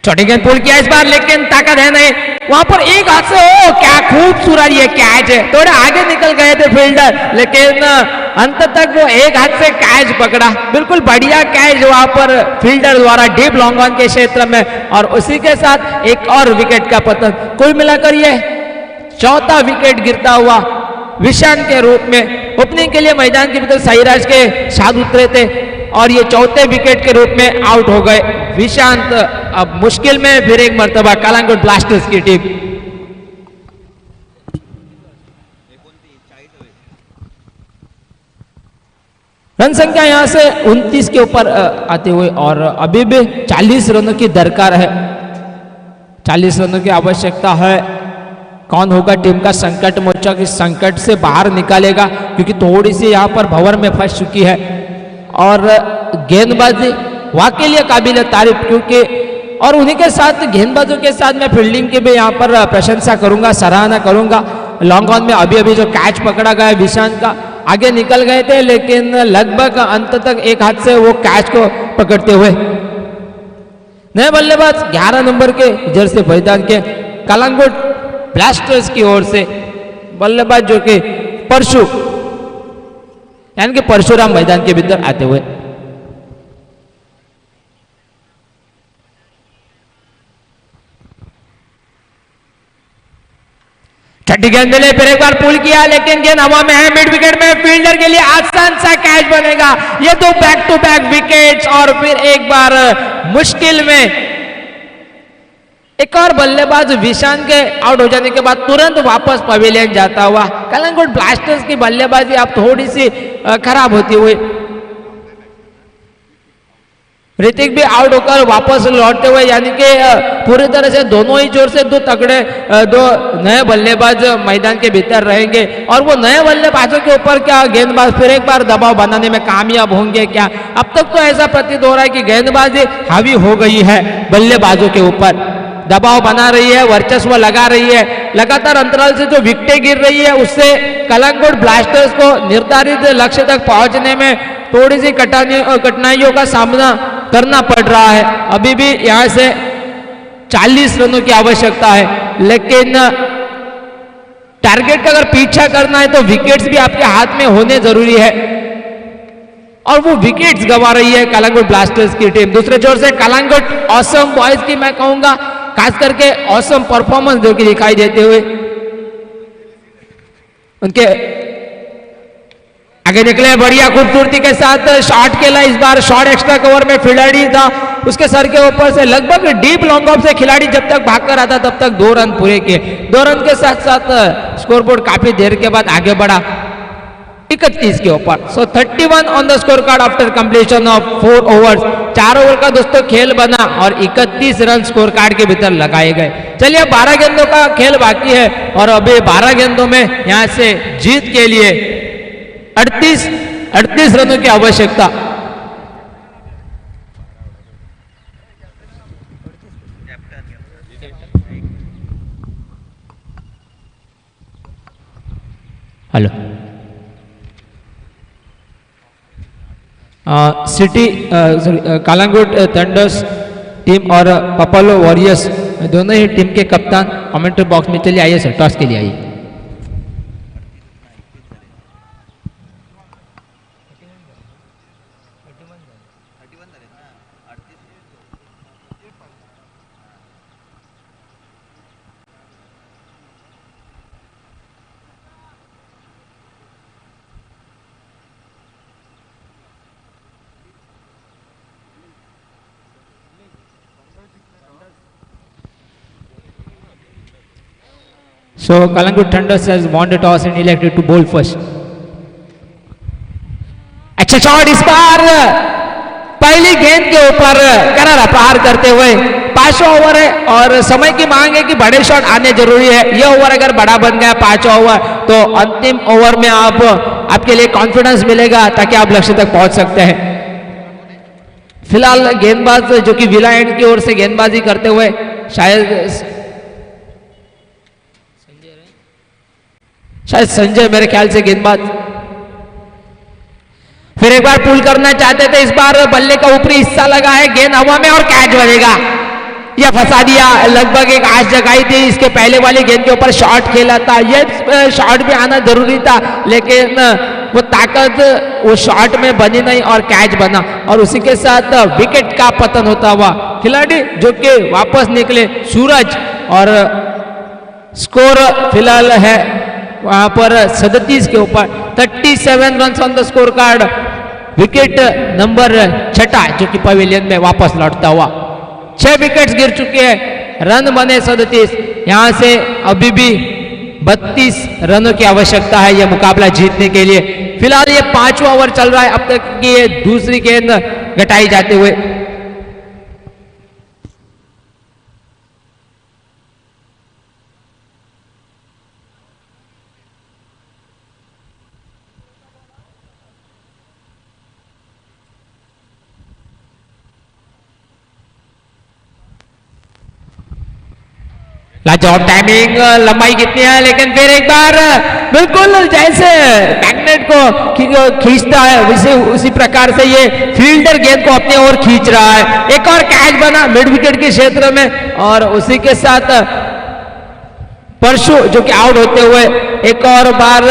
छोटी गेंद पुल किया इस बार, लेकिन ताकत है नहीं वहां पर। एक हाथ से ओ क्या खूबसूरत ये कैच है, थोड़ा आगे निकल गए थे फील्डर लेकिन अंत तक वो एक हाथ से कैच पकड़ा। बिल्कुल बढ़िया कैच वहां पर फील्डर द्वारा डीप लॉन्ग ऑन के क्षेत्र में, और उसी के साथ एक और विकेट का पतन। कुल मिलाकर ये चौथा विकेट गिरता हुआ विशांत के रूप में। ओपनिंग के लिए मैदान के भीतर साईराज के साथ उतरे थे और ये चौथे विकेट के रूप में आउट हो गए विशांत। अब मुश्किल में फिर एक मर्तबा कलांगुट ब्लास्टर्स की टीम। रन संख्या यहां से 29 के ऊपर आते हुए और अभी भी 40 रनों की दरकार है, 40 रनों की आवश्यकता है। कौन होगा टीम का संकट मोचक, इस संकट से बाहर निकालेगा, क्योंकि थोड़ी सी यहाँ पर भंवर में फंस चुकी है। और गेंदबाजी वाकई लिए काबिल तारीफ, क्योंकि और उन्हीं के साथ गेंदबाजों के साथ मैं फील्डिंग की भी यहाँ पर प्रशंसा करूंगा, सराहना करूंगा। लॉन्ग ऑन में अभी अभी जो कैच पकड़ा गया विशांत का, आगे निकल गए थे लेकिन लगभग अंत तक एक हाथ से वो कैच को पकड़ते हुए। नए बल्लेबाज 11 नंबर के जर्सी मैदान के कलंगुट ब्लास्टर्स की ओर से बल्लेबाज जो कि परशु यानी कि परशुराम मैदान के भीतर आते हुए। छठी गेंद मिले, फिर एक बार पुल किया लेकिन गेंद हवा में है, मिड विकेट में फील्डर के लिए आसान सा कैच बनेगा। ये तो बैक टू बैक विकेट्स और फिर एक बार मुश्किल में एक और बल्लेबाज विशांत के आउट हो जाने के बाद तुरंत वापस पवेलियन जाता हुआ। कलंगुट ब्लास्टर्स की बल्लेबाजी अब थोड़ी सी खराब होती हुई। ऋतिक भी आउट होकर वापस लौटते हुए, यानी कि पूरी तरह से दोनों ही जोर से दो नए बल्लेबाज मैदान के भीतर रहेंगे। और वो नए बल्लेबाजों के ऊपर क्या गेंदबाज फिर एक बार दबाव बनाने में कामयाब होंगे क्या? अब तक तो ऐसा प्रतीत हो रहा है कि गेंदबाजी हावी हो गई है बल्लेबाजों के ऊपर, दबाव बना रही है, वर्चस्व लगा रही है। लगातार अंतराल से जो विकेटें गिर रही है उससे कलंगुट ब्लास्टर्स को निर्धारित लक्ष्य तक पहुंचने में थोड़ी सी कठिनाइयों का सामना करना पड़ रहा है। अभी भी यहां से 40 रनों की आवश्यकता है, लेकिन टारगेट का अगर पीछा करना है तो विकेट्स भी आपके हाथ में होने जरूरी है, और वो विकेट्स गंवा रही है कलंगुट ब्लास्टर्स की टीम। दूसरे जोर से कलंगुट ऑसम बॉयज की मैं कहूंगा, खास करके ऑसम परफॉर्मेंस जो कि दिखाई देते हुए उनके आगे निकले, बढ़िया खूबसूरती के साथ शॉट खेला। इस बार शॉट एक्स्ट्रा कवर में खिलाड़ी था, उसके सर के ऊपर से लगभग डीप लॉन्ग ऑफ से खिलाड़ी जब तक भागकर आता तब तक 2 रन पूरे किए। 2 रन के साथ साथ स्कोरबोर्ड काफी देर के बाद आगे बढ़ा 31 के ऊपर। सो 31 on the score card after completion of 4 overs. 4 over का दोस्तों खेल बना और 31 रन स्कोर कार्ड के भीतर लगाए गए। चलिए 12 गेंदों का खेल बाकी है और अभी 12 गेंदों में यहां से जीत के लिए 38 रनों की आवश्यकता। Hello, city Calangute thunder's team और पपालो वॉरियर्स दोनों ही टीम के कप्तान कमेंट्री बॉक्स में चलिए आइए सर, टॉस के लिए आइए। So Kalangut Thunders has won the toss and elected to bowl first. अच्छा शॉट इस बार पहली गेंद के ऊपर करारा प्रहार करते हुए। 5 ओवर है और समय की मांग है कि बड़े शॉट आने जरूरी है। यह ओवर अगर बड़ा बन गया 5 ओवर तो अंतिम ओवर में आपके लिए कॉन्फिडेंस मिलेगा ताकि आप लक्ष्य तक पहुंच सकते हैं। फिलहाल गेंदबाज जो कि विला एंड की ओर से गेंदबाजी करते हुए शायद संजय मेरे ख्याल से गेंदबाज फिर एक बार पुल करना चाहते थे। इस बार बल्ले का ऊपरी हिस्सा लगा है, गेंद हवा में और कैच बनेगा। यह फंसा दिया, लगभग एक आस जगाई थी। इसके पहले वाली गेंद के ऊपर शॉट खेला था, यह शॉट भी आना जरूरी था लेकिन वो ताकत वो शॉट में बनी नहीं और कैच बना और उसी के साथ विकेट का पतन होता हुआ खिलाड़ी जो कि वापस निकले सूरज। और स्कोर फिलहाल है वहां पर 37 के ऊपर 37 run on the score card. Wicket number 6 जो कि पवेलियन में वापस लौटता हुआ। 6 विकेट्स गिर चुके हैं, रन बने 37। यहां से अभी भी 32 रनों की आवश्यकता है यह मुकाबला जीतने के लिए। फिलहाल ये 5वां ओवर चल रहा है, अब तक की ये दूसरी गेंद घटाई जाते हुए। लाजवाब टाइमिंग, लंबाई कितनी है, लेकिन फिर एक बार बिल्कुल जैसे मैग्नेट को खींचता है वैसे उसी प्रकार से ये फील्डर गेंद को अपनी ओर खींच रहा है। एक और कैच बना मिड विकेट के क्षेत्र में और उसी के साथ परशु जो कि आउट होते हुए एक और बार,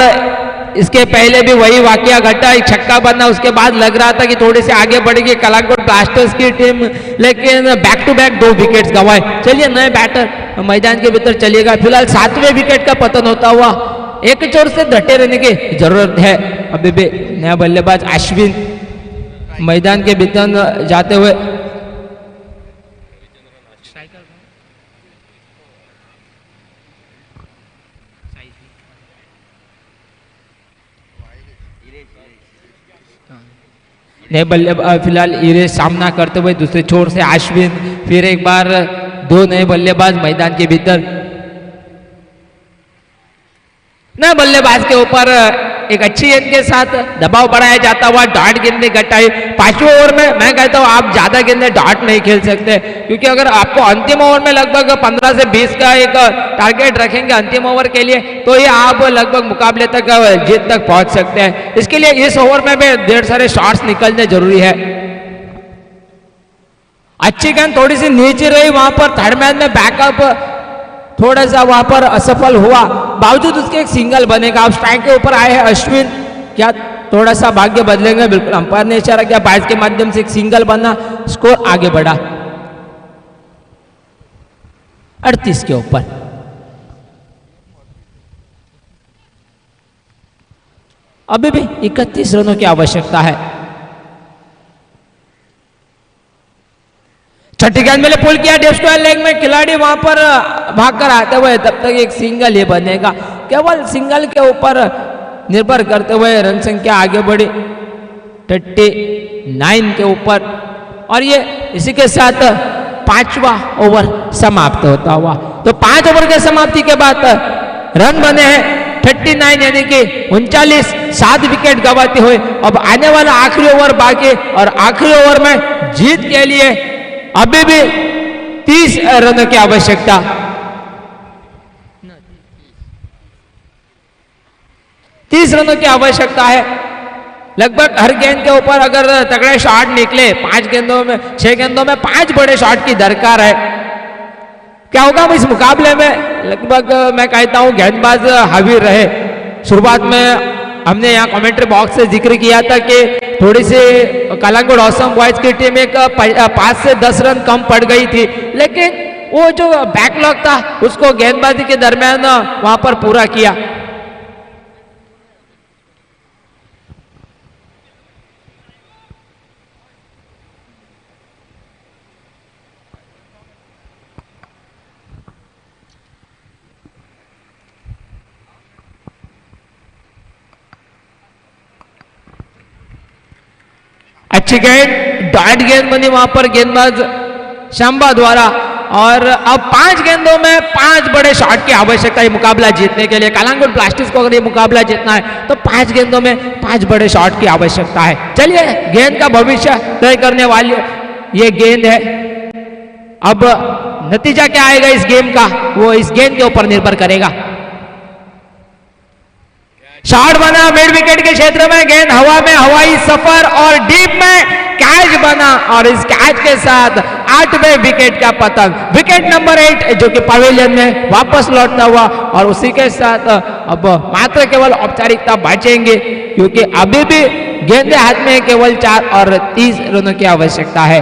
इसके पहले भी वही वाकया घटा, एक छक्का बना, उसके बाद लग रहा था कि थोड़ी सी आगे बढ़ेगी कलाकोट ब्लास्टर्स की टीम, लेकिन बैक टू बैक 2 विकेट्स गंवाए। चलिए नए बैटर मैदान के भीतर चलिएगा। फिलहाल 7वें विकेट का पतन होता हुआ एक चोर से डटे रहने की जरूरत है। अभी भी नया बल्लेबाज अश्विन मैदान के भीतर जाते हुए, नए बल्लेबाज फिलहाल इरेज सामना करते हुए दूसरे छोर से अश्विन, फिर एक बार 2 नए बल्लेबाज मैदान के भीतर। नए बल्लेबाज के ऊपर एक अच्छी गेंद के साथ दबाव बढ़ाया जाता हुआ डॉट गेंदें घटाई। 5वें ओवर में मैं कहता हूं आप ज्यादा गेंदें डॉट नहीं खेल सकते, क्योंकि अगर आपको अंतिम ओवर में लगभग 15 से 20 का एक टारगेट रखेंगे अंतिम ओवर के लिए, तो ये आप लगभग मुकाबले तक जीत तक पहुंच सकते हैं। इसके लिए इस ओवर में भी ढेर सारे शॉट्स निकलने जरूरी है। अच्छी गेंद थोड़ी सी नीचे रही, वहां पर थर्ड मैच में बैकअप थोड़ा सा वहां पर असफल हुआ, बावजूद उसके एक सिंगल बनेगा। अब स्ट्राइक के ऊपर आए हैं अश्विन, क्या थोड़ा सा भाग्य बदलेंगे? बिल्कुल अंपायर ने इशारा किया, बाइस के माध्यम से एक सिंगल बना, स्कोर आगे बढ़ा 38 के ऊपर। अभी भी 31 रनों की आवश्यकता है। छठी गेंद में पुल किया, डेफ स्क्वायर लेग में खिलाड़ी वहां पर भागकर आते हुए, तब तक एक सिंगल ही बनेगा। केवल सिंगल के ऊपर निर्भर करते हुए रन संख्या आगे बढ़ी 39 के ऊपर, और ये इसी के साथ 5वां ओवर समाप्त होता हुआ। तो 5 ओवर के समाप्ति के बाद रन बने हैं 39, यानी कि 39, 7 विकेट गंवाते हुए अब आने वाला आखिरी ओवर बाकी, और आखिरी ओवर में जीत के लिए अभी भी 30 रनों की आवश्यकता। 30 रनों की आवश्यकता है। लगभग हर गेंद के ऊपर अगर तगड़े शॉट निकले, 6 गेंदों में 5 बड़े शॉट की दरकार है। क्या होगा इस मुकाबले में? लगभग मैं कहता हूं गेंदबाज हावी रहे। शुरुआत में हमने यहाँ कमेंट्री बॉक्स से जिक्र किया था कि थोड़ी सी कलांगुट ऑसम बॉयज की टीम एक 5 से 10 रन कम पड़ गई थी, लेकिन वो जो बैकलॉग था उसको गेंदबाजी के दरमियान वहां पर पूरा किया। अच्छी गेंद, डॉट गेंद बनी वहां पर गेंदबाज शंबा द्वारा, और अब 5 गेंदों में 5 बड़े शॉट की आवश्यकता है मुकाबला जीतने के लिए। कलांगुट ब्लास्टर्स को अगर ये मुकाबला जीतना है तो 5 गेंदों में 5 बड़े शॉट की आवश्यकता है। चलिए, गेंद का भविष्य तय करने वाली ये गेंद है। अब नतीजा क्या आएगा इस गेम का, वो इस गेंद के ऊपर निर्भर करेगा। शॉट बना मिड विकेट के क्षेत्र में, गेंद हवा में, हवाई सफर और डीप में कैच बना, और इस कैच के साथ 8वें विकेट का पतन, विकेट नंबर 8 जो कि पवेलियन में वापस लौटता हुआ। और उसी के साथ अब मात्र केवल औपचारिकता बचेंगे, क्योंकि अभी भी गेंदे हाथ में केवल 4 और 30 रनों की आवश्यकता है।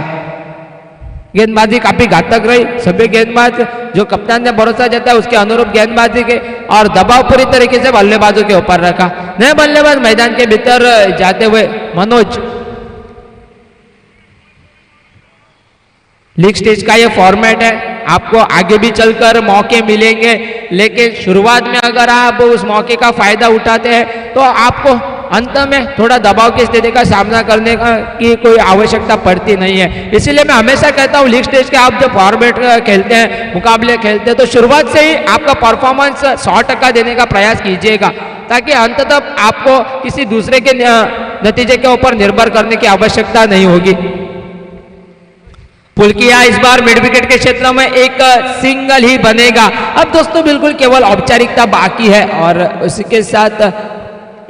गेंदबाजी काफी घातक रही, सभी गेंदबाज जो कप्तान ने भरोसा जताया उसके अनुरूप गेंदबाजी के, और दबाव पूरी तरीके से बल्लेबाजों के ऊपर रखा। नए बल्लेबाज मैदान के भीतर जाते हुए मनोज। लीग स्टेज का ये फॉर्मेट है, आपको आगे भी चलकर मौके मिलेंगे, लेकिन शुरुआत में अगर आप उस मौके का फायदा उठाते हैं तो आपको अंत में थोड़ा दबाव की स्थिति का सामना करने की कोई आवश्यकता पड़ती नहीं है। इसीलिए मैं हमेशा कहता हूँ लीग स्टेज के आप जब फॉर्मेट खेलते हैं, मुकाबले खेलते हैं, तो शुरुआत से ही आपका परफॉर्मेंस 100% देने का प्रयास कीजिएगा, ताकि अंततः आपको किसी दूसरे के नतीजे के ऊपर निर्भर करने की आवश्यकता नहीं होगी। पुलकिया इस बार मिड विकेट के क्षेत्र में एक सिंगल ही बनेगा। अब दोस्तों बिल्कुल केवल औपचारिकता बाकी है और उसी के साथ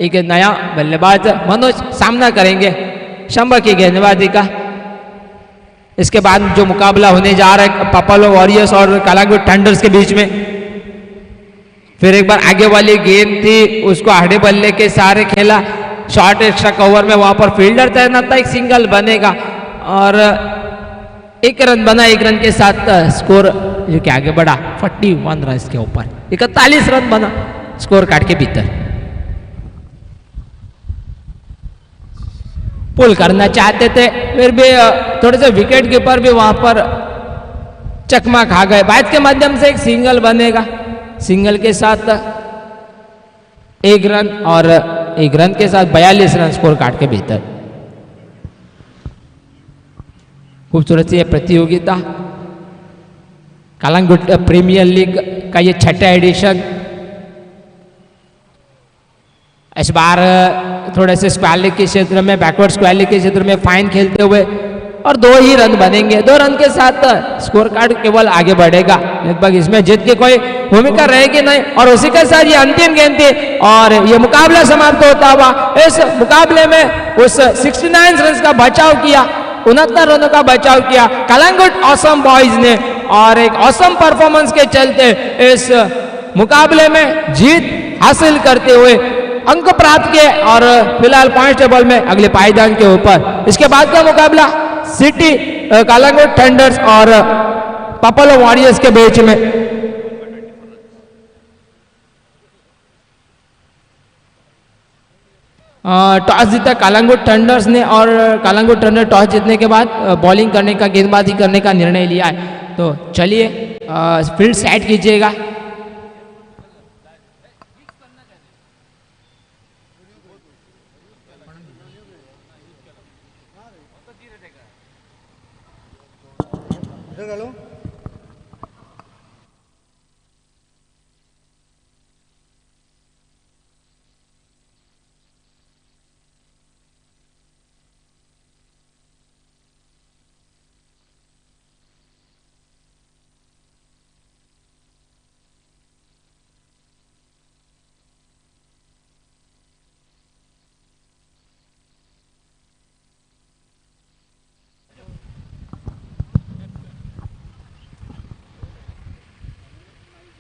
एक नया बल्लेबाज मनोज सामना करेंगे शंभा की गेंदबाजी का। इसके बाद जो मुकाबला होने जा रहा है पपालो वॉरियर्स और कालांगुट थंडर्स के बीच में, फिर एक बार आगे वाली गेंद थी उसको आड़े बल्ले के सहारे खेला, शॉर्ट एक्स्ट्रा कवर में वहां पर फील्डर तैनात था, एक सिंगल बनेगा और एक रन बना। एक रन के साथ स्कोर जो कि आगे बढ़ा 41 रन के ऊपर, 41 रन बना स्कोर कार्ड के भीतर। पुल करना चाहते थे, फिर भी थोड़े से विकेट कीपर भी वहां पर चकमा खा गए। बैट के माध्यम से एक सिंगल बनेगा, सिंगल के साथ एक रन और एक रन के साथ 42 रन स्कोर कार्ड के भीतर। खूबसूरत सी प्रतियोगिता कालांगुट प्रीमियर लीग का ये 6ठा एडिशन। इस बार थोड़े से स्क्वायर लीग के क्षेत्र में, बैकवर्ड स्क्वायर लीग के क्षेत्र में फाइन खेलते हुए और 2 ही रन बनेंगे। 2 रन के साथ स्कोर कार्ड केवल आगे बढ़ेगा, लगभग इसमें जीत की कोई भूमिका रहेगी नहीं। और उसी के साथ ये अंतिम गेंद थी और ये मुकाबला समाप्त होता हुआ। इस मुकाबले में उस 69 रन का बचाव किया, 69 रनों का बचाव किया कालांगुट ऑसम बॉयज ने और एक ऑसम परफॉर्मेंस के चलते इस मुकाबले में जीत हासिल करते हुए अंक प्राप्त किए और फिलहाल पॉइंट टेबल में अगले पायदान के ऊपर। इसके बाद का मुकाबला सिटी कालांगुट थंडर्स और पपालो वॉरियर्स के बीच में। टॉस जीता कालांगुट थंडर्स ने और कालांगुट थंडर टॉस जीतने के बाद बॉलिंग करने का, गेंदबाजी करने का निर्णय लिया है। तो चलिए फील्ड सेट कीजिएगा।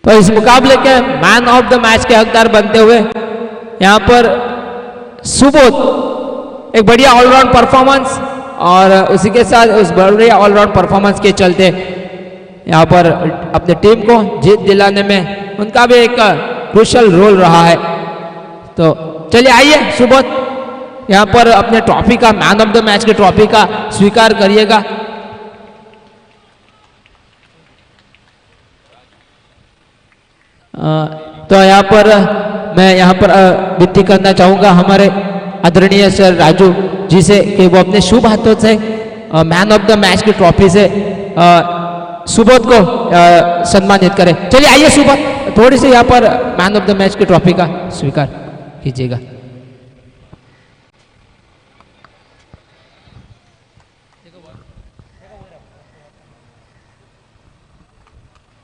तो इस मुकाबले के मैन ऑफ द मैच के हकदार बनते हुए यहाँ पर सुबोध एक बढ़िया ऑलराउंड परफॉर्मेंस और उसी के साथ उस बढ़िया ऑलराउंड परफॉर्मेंस के चलते यहाँ पर अपने टीम को जीत दिलाने में उनका भी एक क्रूशियल रोल रहा है। तो चलिए आइए सुबोध यहाँ पर अपने ट्रॉफी का, मैन ऑफ द मैच के ट्रॉफी का स्वीकार करिएगा। तो यहाँ पर मैं यहाँ पर विनती करना चाहूँगा हमारे आदरणीय सर राजू जी से कि वो अपने शुभ हाथों से मैन ऑफ द मैच की ट्रॉफी से सुबोध को सम्मानित करें। चलिए आइए सुबोध, थोड़ी सी यहाँ पर मैन ऑफ द मैच की ट्रॉफी का स्वीकार कीजिएगा।